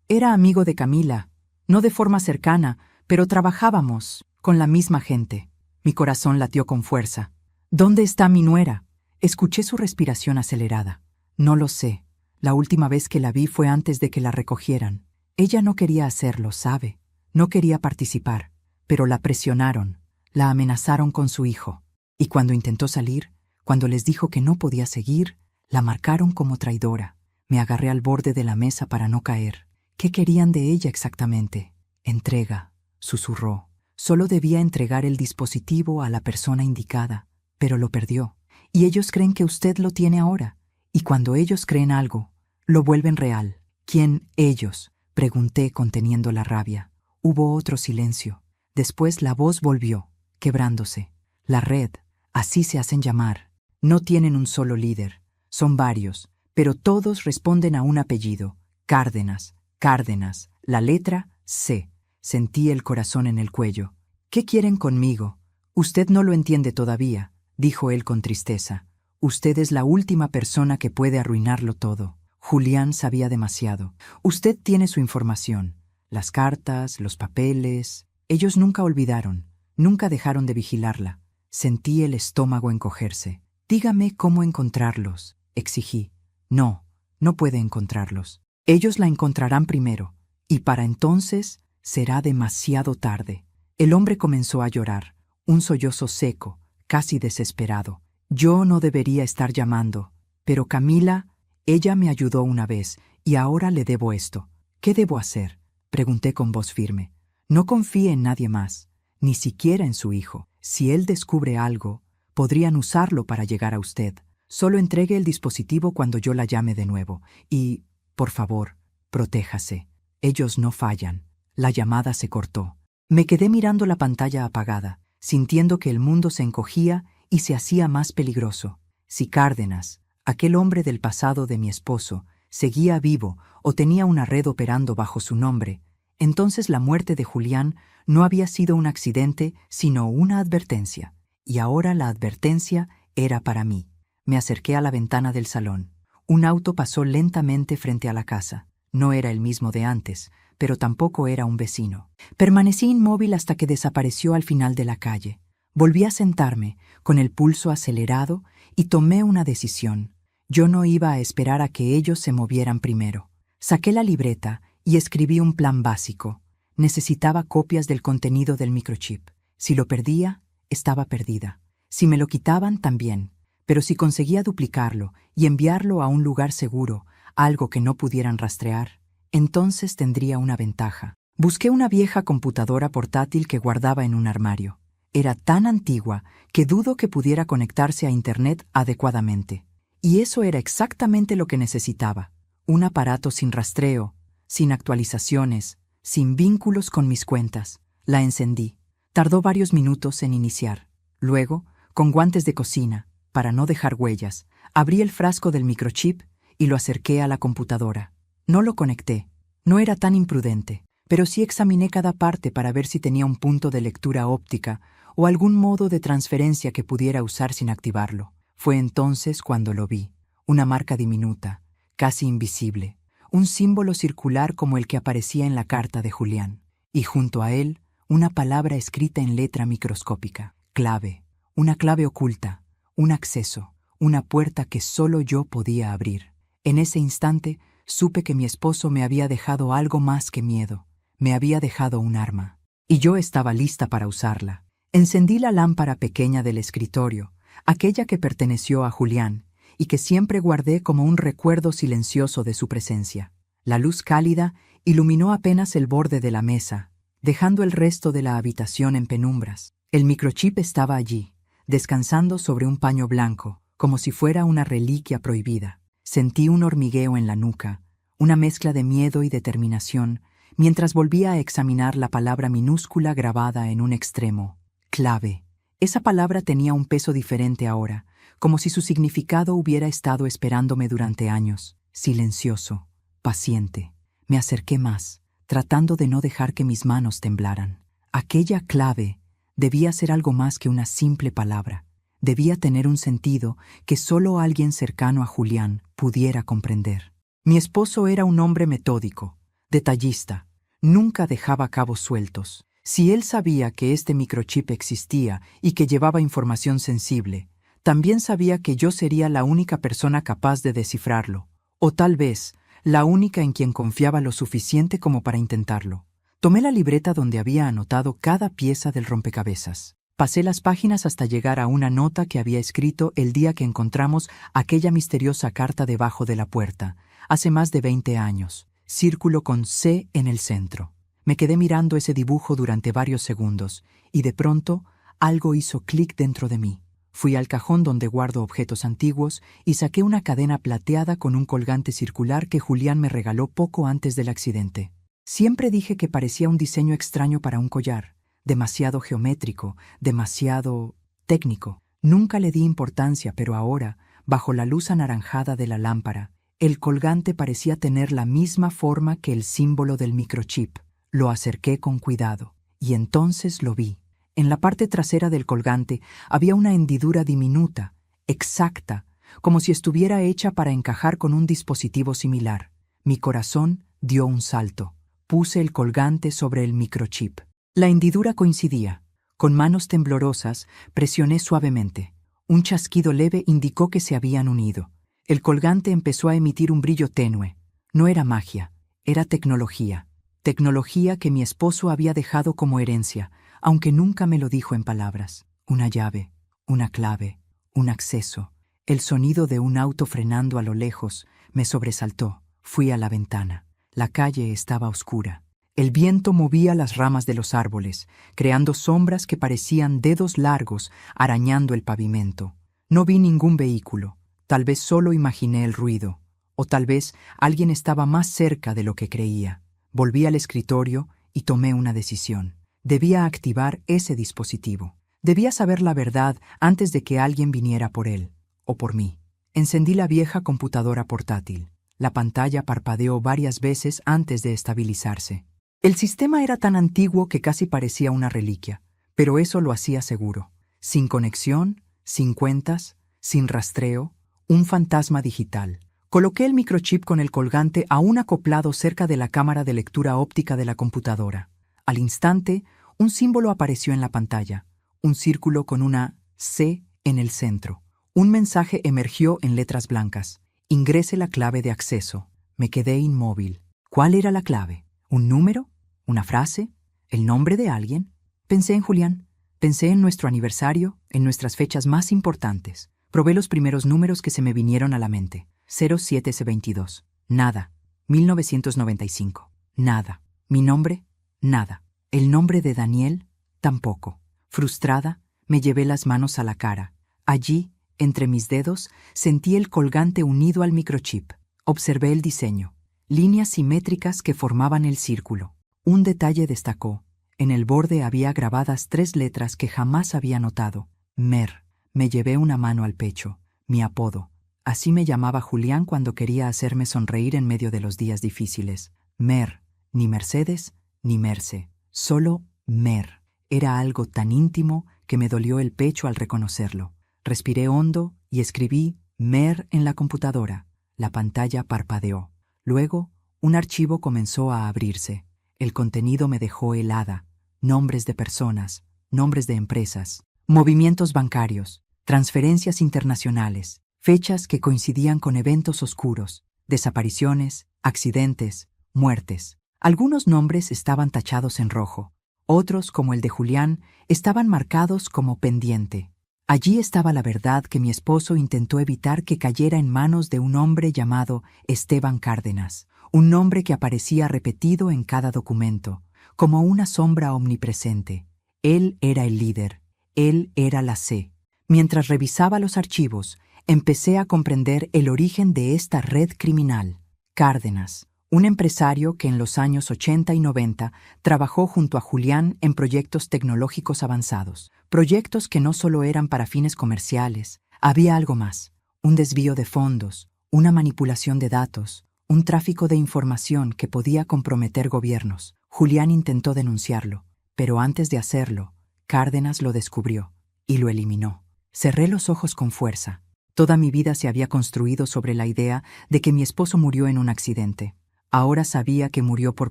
Era amigo de Camila. No de forma cercana, pero trabajábamos con la misma gente. Mi corazón latió con fuerza. ¿Dónde está mi nuera? Escuché su respiración acelerada. No lo sé. La última vez que la vi fue antes de que la recogieran. Ella no quería hacerlo, ¿sabe? No quería participar, pero la presionaron, la amenazaron con su hijo. Y cuando intentó salir, cuando les dijo que no podía seguir, la marcaron como traidora. Me agarré al borde de la mesa para no caer. ¿Qué querían de ella exactamente? Entrega, susurró. Solo debía entregar el dispositivo a la persona indicada, pero lo perdió. Y ellos creen que usted lo tiene ahora. Y cuando ellos creen algo, lo vuelven real. ¿Quién ellos?, pregunté conteniendo la rabia. Hubo otro silencio. Después la voz volvió, quebrándose. La red, así se hacen llamar. No tienen un solo líder. Son varios, pero todos responden a un apellido. Cárdenas, Cárdenas, la letra C. Sentí el corazón en el cuello. ¿Qué quieren conmigo? Usted no lo entiende todavía, dijo él con tristeza. Usted es la última persona que puede arruinarlo todo. Julián sabía demasiado. Usted tiene su información. Las cartas, los papeles. Ellos nunca olvidaron, nunca dejaron de vigilarla. Sentí el estómago encogerse. Dígame cómo encontrarlos, exigí. No, no puede encontrarlos. Ellos la encontrarán primero, y para entonces será demasiado tarde. El hombre comenzó a llorar, un sollozo seco, casi desesperado. Yo no debería estar llamando, pero Camila, ella me ayudó una vez, y ahora le debo esto. ¿Qué debo hacer?, pregunté con voz firme. No confíe en nadie más, ni siquiera en su hijo. Si él descubre algo, podrían usarlo para llegar a usted. Solo entregue el dispositivo cuando yo la llame de nuevo. Y, por favor, protéjase. Ellos no fallan. La llamada se cortó. Me quedé mirando la pantalla apagada, sintiendo que el mundo se encogía y se hacía más peligroso. Si Cárdenas, aquel hombre del pasado de mi esposo, seguía vivo o tenía una red operando bajo su nombre, entonces la muerte de Julián no había sido un accidente, sino una advertencia. Y ahora la advertencia era para mí. Me acerqué a la ventana del salón. Un auto pasó lentamente frente a la casa. No era el mismo de antes, pero tampoco era un vecino. Permanecí inmóvil hasta que desapareció al final de la calle. Volví a sentarme, con el pulso acelerado, y tomé una decisión. Yo no iba a esperar a que ellos se movieran primero. Saqué la libreta y escribí un plan básico. Necesitaba copias del contenido del microchip. Si lo perdía, estaba perdida. Si me lo quitaban, también. Pero si conseguía duplicarlo y enviarlo a un lugar seguro, algo que no pudieran rastrear, entonces tendría una ventaja. Busqué una vieja computadora portátil que guardaba en un armario. Era tan antigua que dudo que pudiera conectarse a Internet adecuadamente. Y eso era exactamente lo que necesitaba. Un aparato sin rastreo, sin actualizaciones, sin vínculos con mis cuentas. La encendí. Tardó varios minutos en iniciar. Luego, con guantes de cocina, para no dejar huellas, abrí el frasco del microchip y lo acerqué a la computadora. No lo conecté. No era tan imprudente, pero sí examiné cada parte para ver si tenía un punto de lectura óptica o algún modo de transferencia que pudiera usar sin activarlo. Fue entonces cuando lo vi. Una marca diminuta, casi invisible. Un símbolo circular como el que aparecía en la carta de Julián. Y junto a él, una palabra escrita en letra microscópica. Clave. Una clave oculta. Un acceso. Una puerta que solo yo podía abrir. En ese instante, supe que mi esposo me había dejado algo más que miedo. Me había dejado un arma. Y yo estaba lista para usarla. Encendí la lámpara pequeña del escritorio, aquella que perteneció a Julián, y que siempre guardé como un recuerdo silencioso de su presencia. La luz cálida iluminó apenas el borde de la mesa, dejando el resto de la habitación en penumbras. El microchip estaba allí, descansando sobre un paño blanco, como si fuera una reliquia prohibida. Sentí un hormigueo en la nuca, una mezcla de miedo y determinación, mientras volvía a examinar la palabra minúscula grabada en un extremo, clave. Esa palabra tenía un peso diferente ahora, como si su significado hubiera estado esperándome durante años, silencioso, paciente. Me acerqué más, tratando de no dejar que mis manos temblaran. Aquella clave debía ser algo más que una simple palabra. Debía tener un sentido que solo alguien cercano a Julián pudiera comprender. Mi esposo era un hombre metódico, detallista. Nunca dejaba cabos sueltos. Si él sabía que este microchip existía y que llevaba información sensible, también sabía que yo sería la única persona capaz de descifrarlo, o tal vez la única en quien confiaba lo suficiente como para intentarlo. Tomé la libreta donde había anotado cada pieza del rompecabezas. Pasé las páginas hasta llegar a una nota que había escrito el día que encontramos aquella misteriosa carta debajo de la puerta, hace más de 20 años, círculo con C en el centro. Me quedé mirando ese dibujo durante varios segundos, y de pronto algo hizo clic dentro de mí. Fui al cajón donde guardo objetos antiguos y saqué una cadena plateada con un colgante circular que Julián me regaló poco antes del accidente. Siempre dije que parecía un diseño extraño para un collar, demasiado geométrico, demasiado técnico. Nunca le di importancia, pero ahora, bajo la luz anaranjada de la lámpara, el colgante parecía tener la misma forma que el símbolo del microchip. Lo acerqué con cuidado, y entonces lo vi. En la parte trasera del colgante había una hendidura diminuta, exacta, como si estuviera hecha para encajar con un dispositivo similar. Mi corazón dio un salto. Puse el colgante sobre el microchip. La hendidura coincidía. Con manos temblorosas, presioné suavemente. Un chasquido leve indicó que se habían unido. El colgante empezó a emitir un brillo tenue. No era magia, era tecnología. Tecnología que mi esposo había dejado como herencia, aunque nunca me lo dijo en palabras. Una llave, una clave, un acceso. El sonido de un auto frenando a lo lejos me sobresaltó. Fui a la ventana. La calle estaba oscura. El viento movía las ramas de los árboles, creando sombras que parecían dedos largos arañando el pavimento. No vi ningún vehículo. Tal vez solo imaginé el ruido. O tal vez alguien estaba más cerca de lo que creía. Volví al escritorio y tomé una decisión. Debía activar ese dispositivo. Debía saber la verdad antes de que alguien viniera por él, o por mí. Encendí la vieja computadora portátil. La pantalla parpadeó varias veces antes de estabilizarse. El sistema era tan antiguo que casi parecía una reliquia, pero eso lo hacía seguro. Sin conexión, sin cuentas, sin rastreo, un fantasma digital. Coloqué el microchip con el colgante aún acoplado cerca de la cámara de lectura óptica de la computadora. Al instante, un símbolo apareció en la pantalla, un círculo con una C en el centro. Un mensaje emergió en letras blancas. Ingrese la clave de acceso. Me quedé inmóvil. ¿Cuál era la clave? ¿Un número? ¿Una frase? ¿El nombre de alguien? Pensé en Julián. Pensé en nuestro aniversario, en nuestras fechas más importantes. Probé los primeros números que se me vinieron a la mente. 07C22. Nada. 1995. Nada. Mi nombre. Nada. El nombre de Daniel. Tampoco. Frustrada, me llevé las manos a la cara. Allí, entre mis dedos, sentí el colgante unido al microchip. Observé el diseño. Líneas simétricas que formaban el círculo. Un detalle destacó. En el borde había grabadas 3 letras que jamás había notado. Mer. Me llevé una mano al pecho. Mi apodo. Así me llamaba Julián cuando quería hacerme sonreír en medio de los días difíciles. Mer. Ni Mercedes, ni Merce. Solo Mer. Era algo tan íntimo que me dolió el pecho al reconocerlo. Respiré hondo y escribí Mer en la computadora. La pantalla parpadeó. Luego, un archivo comenzó a abrirse. El contenido me dejó helada. Nombres de personas, nombres de empresas, movimientos bancarios, transferencias internacionales, fechas que coincidían con eventos oscuros, desapariciones, accidentes, muertes. Algunos nombres estaban tachados en rojo. Otros, como el de Julián, estaban marcados como pendiente. Allí estaba la verdad que mi esposo intentó evitar que cayera en manos de un hombre llamado Esteban Cárdenas, un nombre que aparecía repetido en cada documento, como una sombra omnipresente. Él era el líder, él era la C. Mientras revisaba los archivos, empecé a comprender el origen de esta red criminal. Cárdenas, un empresario que en los años 80 y 90 trabajó junto a Julián en proyectos tecnológicos avanzados. Proyectos que no solo eran para fines comerciales, había algo más. Un desvío de fondos, una manipulación de datos, un tráfico de información que podía comprometer gobiernos. Julián intentó denunciarlo, pero antes de hacerlo, Cárdenas lo descubrió y lo eliminó. Cerré los ojos con fuerza. Toda mi vida se había construido sobre la idea de que mi esposo murió en un accidente. Ahora sabía que murió por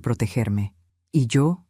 protegerme. Y yo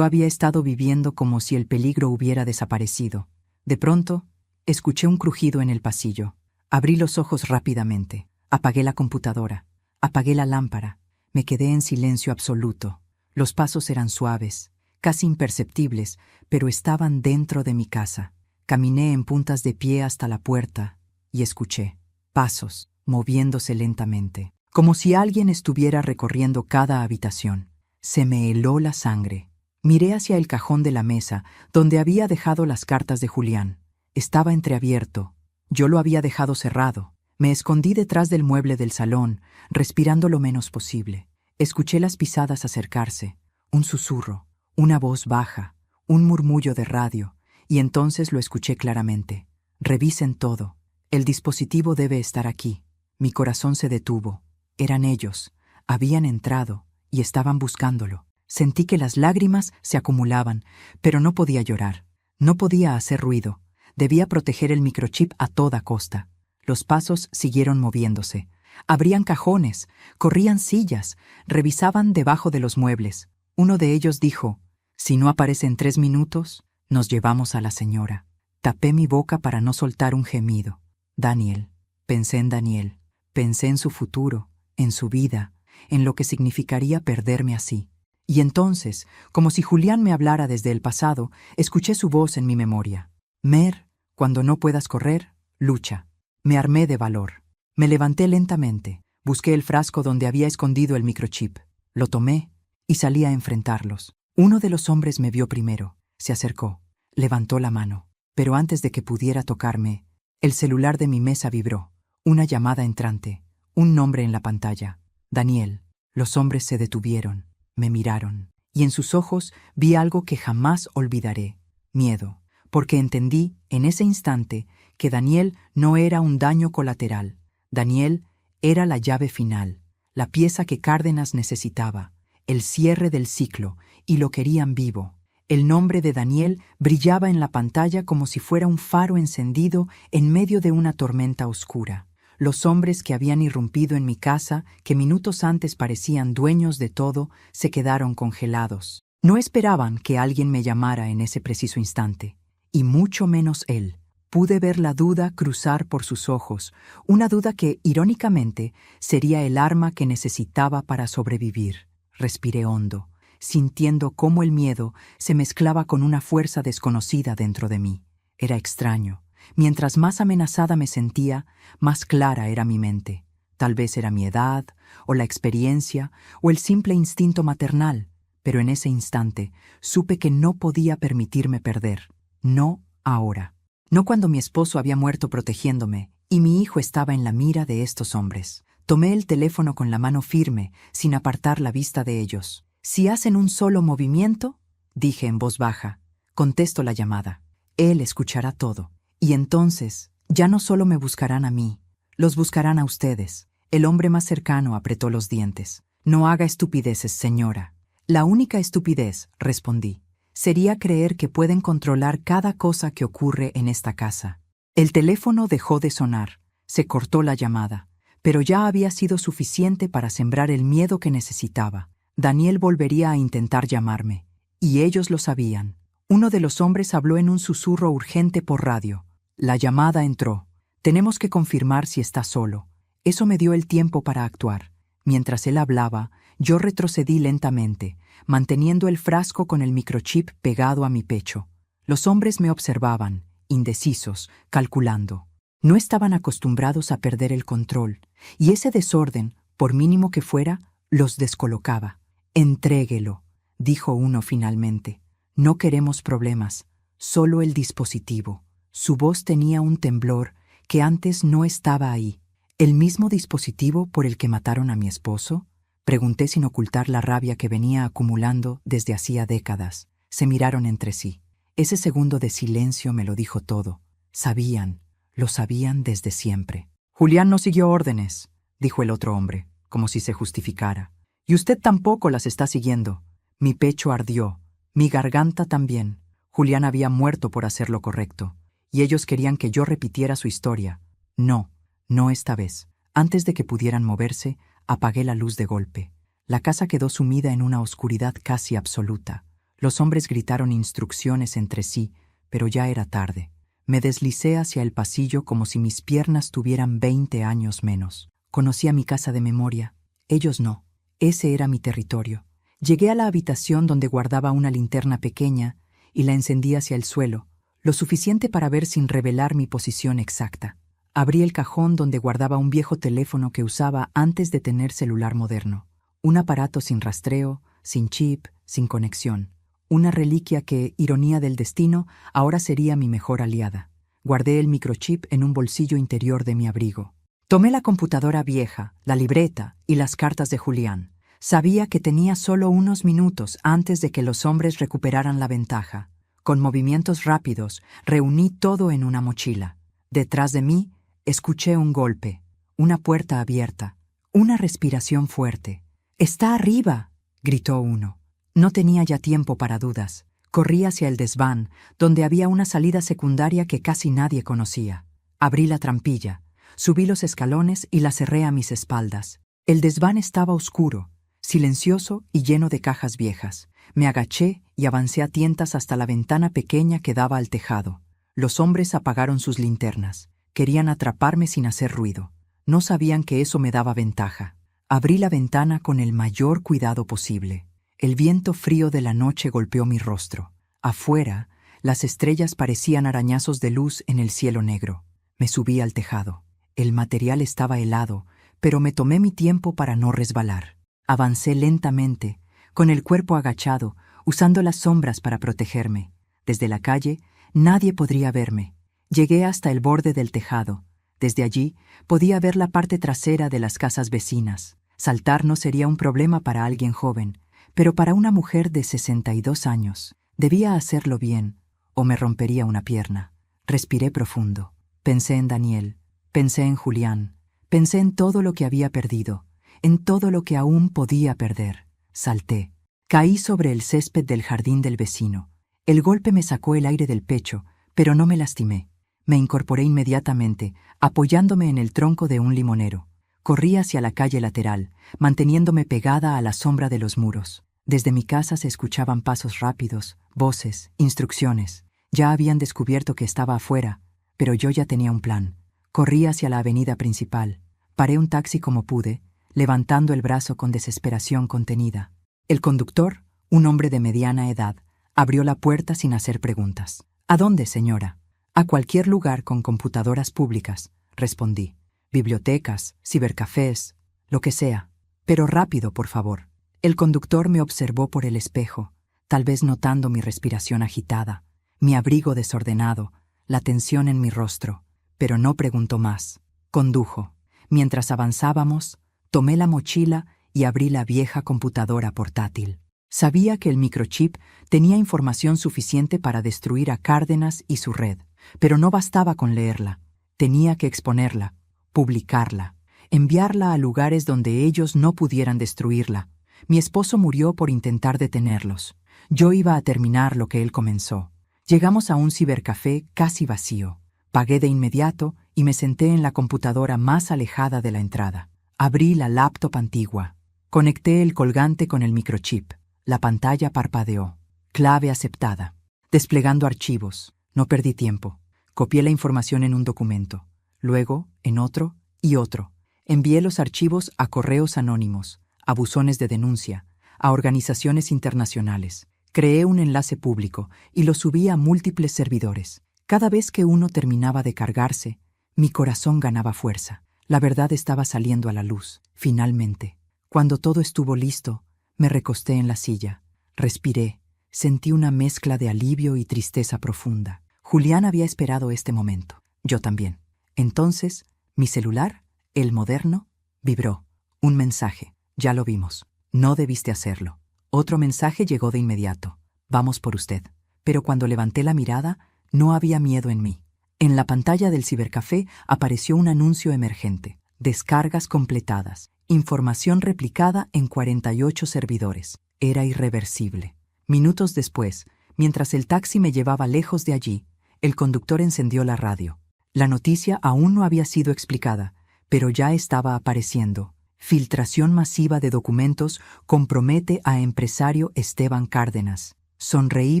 había estado viviendo como si el peligro hubiera desaparecido. De pronto, escuché un crujido en el pasillo. Abrí los ojos rápidamente. Apagué la computadora. Apagué la lámpara. Me quedé en silencio absoluto. Los pasos eran suaves, casi imperceptibles, pero estaban dentro de mi casa. Caminé en puntas de pie hasta la puerta y escuché pasos moviéndose lentamente, como si alguien estuviera recorriendo cada habitación. Se me heló la sangre. Miré hacia el cajón de la mesa, donde había dejado las cartas de Julián. Estaba entreabierto. Yo lo había dejado cerrado. Me escondí detrás del mueble del salón, respirando lo menos posible. Escuché las pisadas acercarse, un susurro, una voz baja, un murmullo de radio, y entonces lo escuché claramente. Revisen todo. El dispositivo debe estar aquí. Mi corazón se detuvo. Eran ellos. Habían entrado y estaban buscándolo. Sentí que las lágrimas se acumulaban, pero no podía llorar. No podía hacer ruido. Debía proteger el microchip a toda costa. Los pasos siguieron moviéndose. Abrían cajones, corrían sillas, revisaban debajo de los muebles. Uno de ellos dijo: «Si no aparece en 3 minutos, nos llevamos a la señora». Tapé mi boca para no soltar un gemido. Daniel. Pensé en Daniel. Pensé en su futuro, en su vida, en lo que significaría perderme así. Y entonces, como si Julián me hablara desde el pasado, escuché su voz en mi memoria. Mer, cuando no puedas correr, lucha. Me armé de valor. Me levanté lentamente. Busqué el frasco donde había escondido el microchip. Lo tomé y salí a enfrentarlos. Uno de los hombres me vio primero. Se acercó. Levantó la mano. Pero antes de que pudiera tocarme, el celular de mi mesa vibró. Una llamada entrante. Un nombre en la pantalla. Daniel. Los hombres se detuvieron. Me miraron. Y en sus ojos vi algo que jamás olvidaré. Miedo. Porque entendí, en ese instante, que Daniel no era un daño colateral. Daniel era la llave final, la pieza que Cárdenas necesitaba, el cierre del ciclo, y lo querían vivo. El nombre de Daniel brillaba en la pantalla como si fuera un faro encendido en medio de una tormenta oscura. Los hombres que habían irrumpido en mi casa, que minutos antes parecían dueños de todo, se quedaron congelados. No esperaban que alguien me llamara en ese preciso instante, y mucho menos él. Pude ver la duda cruzar por sus ojos, una duda que, irónicamente, sería el arma que necesitaba para sobrevivir. Respiré hondo, sintiendo cómo el miedo se mezclaba con una fuerza desconocida dentro de mí. Era extraño. Mientras más amenazada me sentía, más clara era mi mente. Tal vez era mi edad, o la experiencia, o el simple instinto maternal, pero en ese instante supe que no podía permitirme perder. No ahora. No cuando mi esposo había muerto protegiéndome y mi hijo estaba en la mira de estos hombres. Tomé el teléfono con la mano firme, sin apartar la vista de ellos. «Si hacen un solo movimiento», dije en voz baja, «contesto la llamada. Él escuchará todo. Y entonces, ya no solo me buscarán a mí, los buscarán a ustedes». El hombre más cercano apretó los dientes. «No haga estupideces, señora». «La única estupidez», respondí, «sería creer que pueden controlar cada cosa que ocurre en esta casa». El teléfono dejó de sonar. Se cortó la llamada, pero ya había sido suficiente para sembrar el miedo que necesitaba. Daniel volvería a intentar llamarme, y ellos lo sabían. Uno de los hombres habló en un susurro urgente por radio. La llamada entró. «Tenemos que confirmar si está solo». Eso me dio el tiempo para actuar. Mientras él hablaba, yo retrocedí lentamente, manteniendo el frasco con el microchip pegado a mi pecho. Los hombres me observaban, indecisos, calculando. No estaban acostumbrados a perder el control, y ese desorden, por mínimo que fuera, los descolocaba. «Entréguelo», dijo uno finalmente. «No queremos problemas, solo el dispositivo». Su voz tenía un temblor que antes no estaba ahí. ¿El mismo dispositivo por el que mataron a mi esposo? Pregunté sin ocultar la rabia que venía acumulando desde hacía décadas. Se miraron entre sí. Ese segundo de silencio me lo dijo todo. Sabían, lo sabían desde siempre. Julián no siguió órdenes, dijo el otro hombre, como si se justificara. Y usted tampoco las está siguiendo. Mi pecho ardió, mi garganta también. Julián había muerto por hacer lo correcto, y ellos querían que yo repitiera su historia. No, no esta vez. Antes de que pudieran moverse, apagué la luz de golpe. La casa quedó sumida en una oscuridad casi absoluta. Los hombres gritaron instrucciones entre sí, pero ya era tarde. Me deslicé hacia el pasillo como si mis piernas tuvieran 20 años menos. Conocía mi casa de memoria. Ellos no. Ese era mi territorio. Llegué a la habitación donde guardaba una linterna pequeña y la encendí hacia el suelo, lo suficiente para ver sin revelar mi posición exacta. Abrí el cajón donde guardaba un viejo teléfono que usaba antes de tener celular moderno. Un aparato sin rastreo, sin chip, sin conexión. Una reliquia que, ironía del destino, ahora sería mi mejor aliada. Guardé el microchip en un bolsillo interior de mi abrigo. Tomé la computadora vieja, la libreta y las cartas de Julián. Sabía que tenía solo unos minutos antes de que los hombres recuperaran la ventaja. Con movimientos rápidos, reuní todo en una mochila. Detrás de mí, escuché un golpe, una puerta abierta, una respiración fuerte. «¡Está arriba!», gritó uno. No tenía ya tiempo para dudas. Corrí hacia el desván, donde había una salida secundaria que casi nadie conocía. Abrí la trampilla, subí los escalones y la cerré a mis espaldas. El desván estaba oscuro, silencioso y lleno de cajas viejas. Me agaché y avancé a tientas hasta la ventana pequeña que daba al tejado. Los hombres apagaron sus linternas. Querían atraparme sin hacer ruido. No sabían que eso me daba ventaja. Abrí la ventana con el mayor cuidado posible. El viento frío de la noche golpeó mi rostro. Afuera, las estrellas parecían arañazos de luz en el cielo negro. Me subí al tejado. El material estaba helado, pero me tomé mi tiempo para no resbalar. Avancé lentamente, con el cuerpo agachado, usando las sombras para protegerme. Desde la calle, nadie podría verme. Llegué hasta el borde del tejado. Desde allí, podía ver la parte trasera de las casas vecinas. Saltar no sería un problema para alguien joven, pero para una mujer de 62 años, debía hacerlo bien, o me rompería una pierna. Respiré profundo. Pensé en Daniel, pensé en Julián, pensé en todo lo que había perdido, en todo lo que aún podía perder. Salté. Caí sobre el césped del jardín del vecino. El golpe me sacó el aire del pecho, pero no me lastimé. Me incorporé inmediatamente, apoyándome en el tronco de un limonero. Corrí hacia la calle lateral, manteniéndome pegada a la sombra de los muros. Desde mi casa se escuchaban pasos rápidos, voces, instrucciones. Ya habían descubierto que estaba afuera, pero yo ya tenía un plan. Corrí hacia la avenida principal. Paré un taxi como pude, levantando el brazo con desesperación contenida. El conductor, un hombre de mediana edad, abrió la puerta sin hacer preguntas. «¿A dónde, señora?» «A cualquier lugar con computadoras públicas», respondí. «Bibliotecas, cibercafés, lo que sea. Pero rápido, por favor». El conductor me observó por el espejo, tal vez notando mi respiración agitada, mi abrigo desordenado, la tensión en mi rostro, pero no preguntó más. Condujo. Mientras avanzábamos, tomé la mochila y abrí la vieja computadora portátil. Sabía que el microchip tenía información suficiente para destruir a Cárdenas y su red, pero no bastaba con leerla. Tenía que exponerla, publicarla, enviarla a lugares donde ellos no pudieran destruirla. Mi esposo murió por intentar detenerlos. Yo iba a terminar lo que él comenzó. Llegamos a un cibercafé casi vacío. Pagué de inmediato y me senté en la computadora más alejada de la entrada. Abrí la laptop antigua. Conecté el colgante con el microchip. La pantalla parpadeó. Clave aceptada. Desplegando archivos. No perdí tiempo. Copié la información en un documento. Luego, en otro y otro. Envié los archivos a correos anónimos, a buzones de denuncia, a organizaciones internacionales. Creé un enlace público y lo subí a múltiples servidores. Cada vez que uno terminaba de cargarse, mi corazón ganaba fuerza. La verdad estaba saliendo a la luz, finalmente. Cuando todo estuvo listo, me recosté en la silla. Respiré. Sentí una mezcla de alivio y tristeza profunda. Julián había esperado este momento. Yo también. Entonces, mi celular El moderno vibró. Un mensaje. Ya lo vimos. No debiste hacerlo. Otro mensaje llegó de inmediato. Vamos por usted. Pero cuando levanté la mirada, no había miedo en mí. En la pantalla del cibercafé apareció un anuncio emergente. Descargas completadas. Información replicada en 48 servidores. Era irreversible. Minutos después, mientras el taxi me llevaba lejos de allí, el conductor encendió la radio. La noticia aún no había sido explicada, pero ya estaba apareciendo. Filtración masiva de documentos compromete a empresario Esteban Cárdenas. Sonreí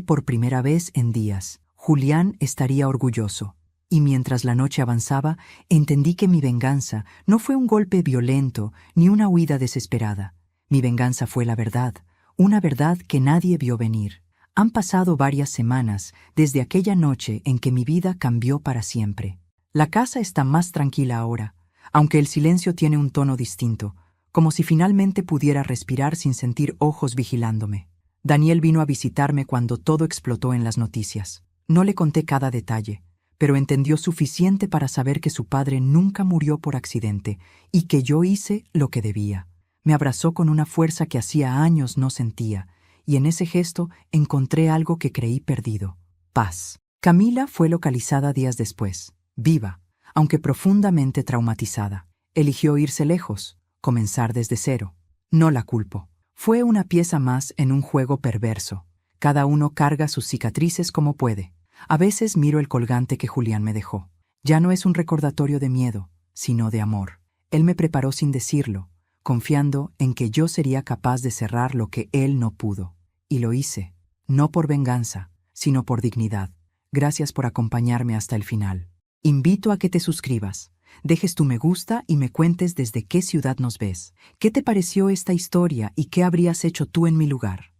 por primera vez en días. Julián estaría orgulloso. Y mientras la noche avanzaba, entendí que mi venganza no fue un golpe violento ni una huida desesperada. Mi venganza fue la verdad, una verdad que nadie vio venir. Han pasado varias semanas desde aquella noche en que mi vida cambió para siempre. La casa está más tranquila ahora, aunque el silencio tiene un tono distinto, como si finalmente pudiera respirar sin sentir ojos vigilándome. Daniel vino a visitarme cuando todo explotó en las noticias. No le conté cada detalle, pero entendió suficiente para saber que su padre nunca murió por accidente y que yo hice lo que debía. Me abrazó con una fuerza que hacía años no sentía, y en ese gesto encontré algo que creí perdido: paz. Camila fue localizada días después, viva, aunque profundamente traumatizada. Eligió irse lejos, comenzar desde cero. No la culpo. Fue una pieza más en un juego perverso. Cada uno carga sus cicatrices como puede. A veces miro el colgante que Julián me dejó. Ya no es un recordatorio de miedo, sino de amor. Él me preparó sin decirlo, confiando en que yo sería capaz de cerrar lo que él no pudo. Y lo hice, no por venganza, sino por dignidad. Gracias por acompañarme hasta el final. Invito a que te suscribas, dejes tu me gusta y me cuentes desde qué ciudad nos ves. ¿Qué te pareció esta historia y qué habrías hecho tú en mi lugar?